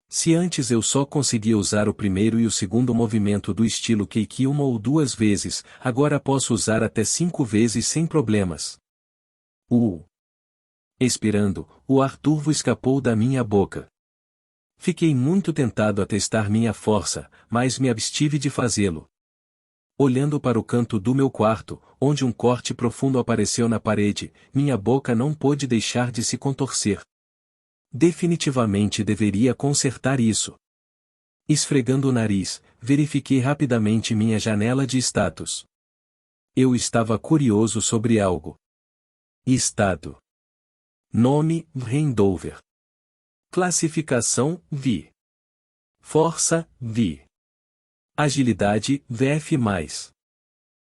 Se antes eu só conseguia usar o primeiro e o segundo movimento do estilo Keiki uma ou duas vezes, agora posso usar até 5 vezes sem problemas. Expirando, o ar turvo escapou da minha boca. Fiquei muito tentado a testar minha força, mas me abstive de fazê-lo. Olhando para o canto do meu quarto, onde um corte profundo apareceu na parede, minha boca não pôde deixar de se contorcer. Definitivamente deveria consertar isso. Esfregando o nariz, verifiquei rapidamente minha janela de status. Eu estava curioso sobre algo. Estado. Nome, Rendover. Classificação, Vi. Força, Vi. Agilidade, VF+.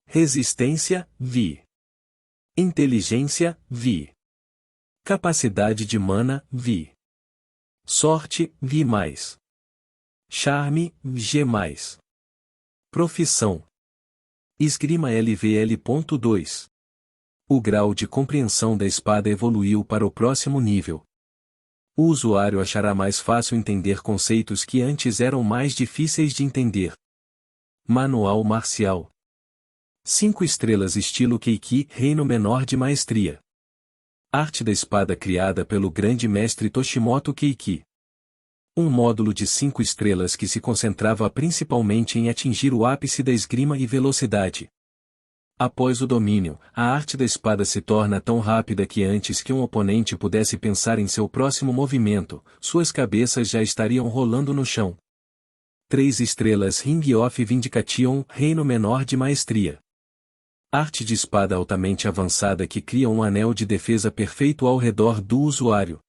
Resistência, Vi. Inteligência, Vi. Capacidade de mana, Vi. Sorte, Vi+. Charme, G+. Profissão. Esgrima LVL.2. O grau de compreensão da espada evoluiu para o próximo nível. O usuário achará mais fácil entender conceitos que antes eram mais difíceis de entender. Manual marcial. 5 estrelas estilo Keiki, reino menor de maestria. Arte da espada criada pelo grande mestre Toshimoto Keiki. Um módulo de 5 estrelas que se concentrava principalmente em atingir o ápice da esgrima e velocidade. Após o domínio, a arte da espada se torna tão rápida que antes que um oponente pudesse pensar em seu próximo movimento, suas cabeças já estariam rolando no chão. 3 estrelas Ring of Vindication, reino menor de maestria. Arte de espada altamente avançada que cria um anel de defesa perfeito ao redor do usuário.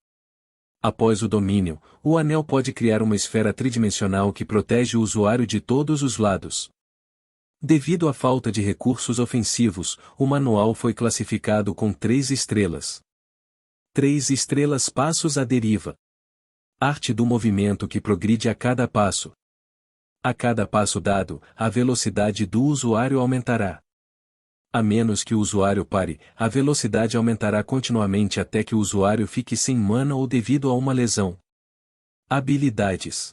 Após o domínio, o anel pode criar uma esfera tridimensional que protege o usuário de todos os lados. Devido à falta de recursos ofensivos, o manual foi classificado com 3 estrelas. 3 estrelas passos à deriva. Arte do movimento que progride a cada passo. A cada passo dado, a velocidade do usuário aumentará. A menos que o usuário pare, a velocidade aumentará continuamente até que o usuário fique sem mana ou devido a uma lesão. Habilidades.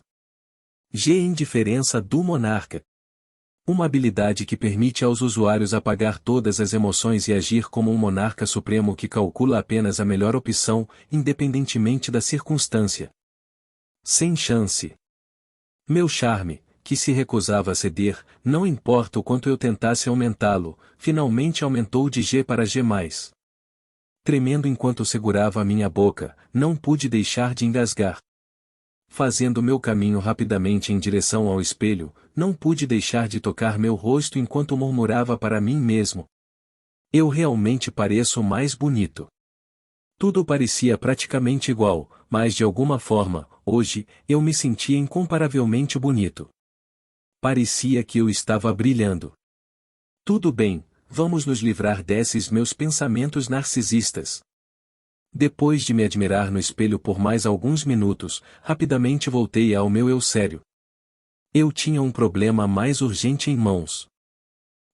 G. Indiferença do Monarca. Uma habilidade que permite aos usuários apagar todas as emoções e agir como um monarca supremo que calcula apenas a melhor opção, independentemente da circunstância. Sem chance. Meu charme, que se recusava a ceder, não importa o quanto eu tentasse aumentá-lo, finalmente aumentou de G para G+. Tremendo enquanto segurava a minha boca, não pude deixar de engasgar. Fazendo meu caminho rapidamente em direção ao espelho, não pude deixar de tocar meu rosto enquanto murmurava para mim mesmo. Eu realmente pareço mais bonito. Tudo parecia praticamente igual, mas de alguma forma, hoje, eu me sentia incomparavelmente bonito. Parecia que eu estava brilhando. Tudo bem, vamos nos livrar desses meus pensamentos narcisistas. Depois de me admirar no espelho por mais alguns minutos, rapidamente voltei ao meu eu sério. Eu tinha um problema mais urgente em mãos.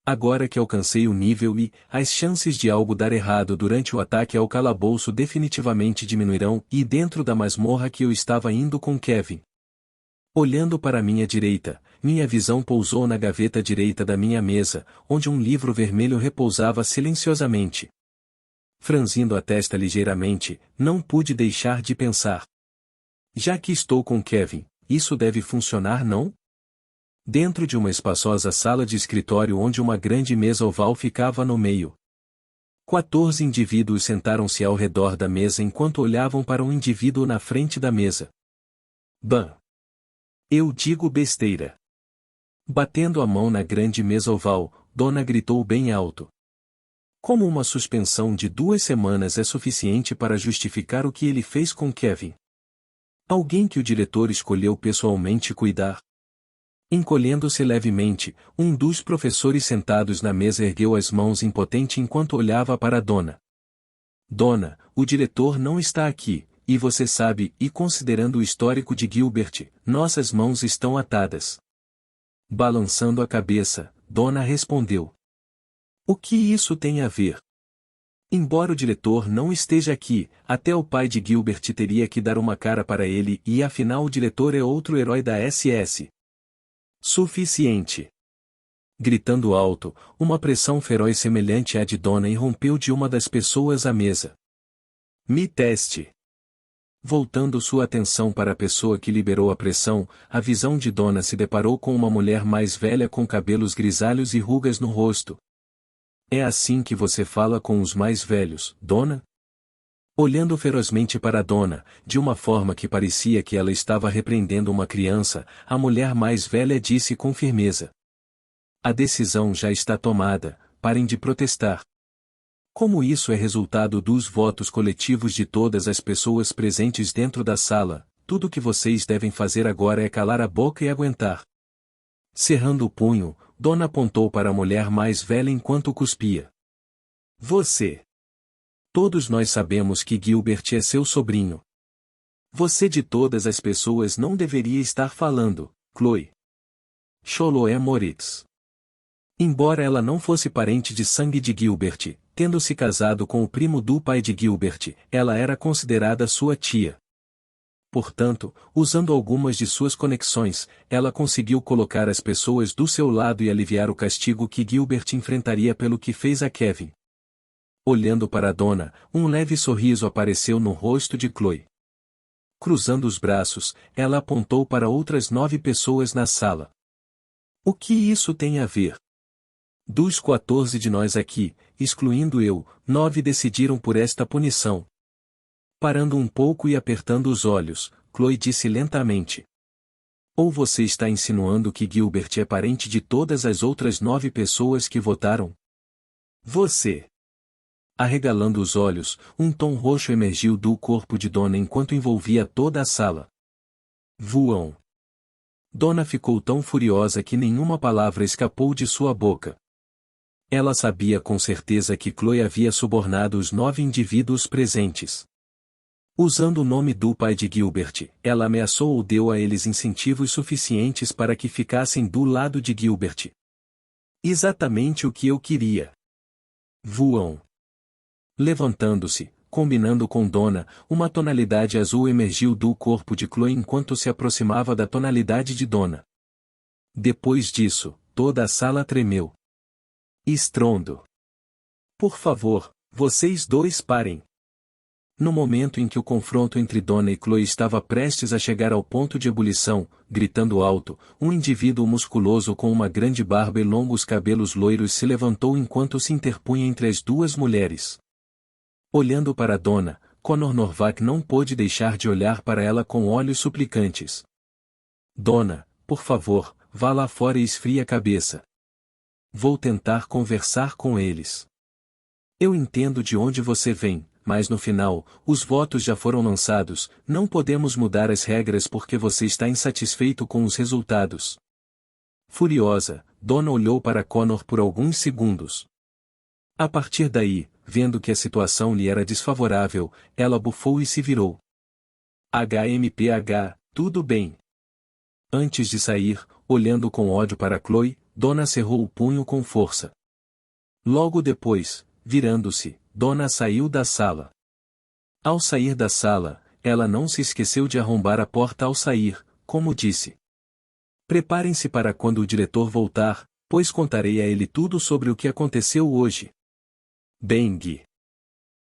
Agora que alcancei o nível I, as chances de algo dar errado durante o ataque ao calabouço definitivamente diminuirão, e dentro da masmorra que eu estava indo com Kevin. Olhando para minha direita, minha visão pousou na gaveta direita da minha mesa, onde um livro vermelho repousava silenciosamente. Franzindo a testa ligeiramente, não pude deixar de pensar. Já que estou com Kevin, isso deve funcionar, não? Dentro de uma espaçosa sala de escritório onde uma grande mesa oval ficava no meio. 14 indivíduos sentaram-se ao redor da mesa enquanto olhavam para um indivíduo na frente da mesa. Bam! Eu digo besteira. Batendo a mão na grande mesa oval, Donna gritou bem alto. Como uma suspensão de 2 semanas é suficiente para justificar o que ele fez com Kevin? Alguém que o diretor escolheu pessoalmente cuidar? Encolhendo-se levemente, um dos professores sentados na mesa ergueu as mãos impotente enquanto olhava para Donna. Donna, o diretor não está aqui, e você sabe, e considerando o histórico de Gilbert, nossas mãos estão atadas. Balançando a cabeça, Donna respondeu. O que isso tem a ver? Embora o diretor não esteja aqui, até o pai de Gilbert teria que dar uma cara para ele e afinal o diretor é outro herói da SS. Suficiente. Gritando alto, uma pressão feroz semelhante à de Donna irrompeu de uma das pessoas à mesa. Me teste. Voltando sua atenção para a pessoa que liberou a pressão, a visão de Donna se deparou com uma mulher mais velha com cabelos grisalhos e rugas no rosto. É assim que você fala com os mais velhos, Donna? Olhando ferozmente para Donna, de uma forma que parecia que ela estava repreendendo uma criança, a mulher mais velha disse com firmeza. A decisão já está tomada, parem de protestar. Como isso é resultado dos votos coletivos de todas as pessoas presentes dentro da sala, tudo o que vocês devem fazer agora é calar a boca e aguentar. Cerrando o punho, Donna apontou para a mulher mais velha enquanto cuspia. Você. Todos nós sabemos que Gilbert é seu sobrinho. Você de todas as pessoas não deveria estar falando, Chloe. Chloe Moritz. Embora ela não fosse parente de sangue de Gilbert, tendo se casado com o primo do pai de Gilbert, ela era considerada sua tia. Portanto, usando algumas de suas conexões, ela conseguiu colocar as pessoas do seu lado e aliviar o castigo que Gilbert enfrentaria pelo que fez a Kevin. Olhando para Donna, um leve sorriso apareceu no rosto de Chloe. Cruzando os braços, ela apontou para outras 9 pessoas na sala. O que isso tem a ver? Dos 14 de nós aqui, excluindo eu, 9 decidiram por esta punição. Parando um pouco e apertando os olhos, Chloe disse lentamente. Ou você está insinuando que Gilbert é parente de todas as outras 9 pessoas que votaram? Você. Arregalando os olhos, um tom roxo emergiu do corpo de Donna enquanto envolvia toda a sala. Voam. Donna ficou tão furiosa que nenhuma palavra escapou de sua boca. Ela sabia com certeza que Chloe havia subornado os 9 indivíduos presentes. Usando o nome do pai de Gilbert, ela ameaçou ou deu a eles incentivos suficientes para que ficassem do lado de Gilbert. Exatamente o que eu queria. Voam. Levantando-se, combinando com Donna, uma tonalidade azul emergiu do corpo de Chloe enquanto se aproximava da tonalidade de Donna. Depois disso, toda a sala tremeu. Estrondo. Por favor, vocês dois parem. No momento em que o confronto entre Donna e Chloe estava prestes a chegar ao ponto de ebulição, gritando alto, um indivíduo musculoso com uma grande barba e longos cabelos loiros se levantou enquanto se interpunha entre as duas mulheres. Olhando para Donna, Conor Novak não pôde deixar de olhar para ela com olhos suplicantes. Donna, por favor, vá lá fora e esfrie a cabeça. Vou tentar conversar com eles. Eu entendo de onde você vem, mas no final, os votos já foram lançados, não podemos mudar as regras porque você está insatisfeito com os resultados. Furiosa, Donna olhou para Conor por alguns segundos. A partir daí, vendo que a situação lhe era desfavorável, ela bufou e se virou. HMPH, tudo bem. Antes de sair, olhando com ódio para Chloe, Donna cerrou o punho com força. Logo depois, virando-se, Donna saiu da sala. Ao sair da sala, ela não se esqueceu de arrombar a porta ao sair, como disse. Preparem-se para quando o diretor voltar, pois contarei a ele tudo sobre o que aconteceu hoje. Bang!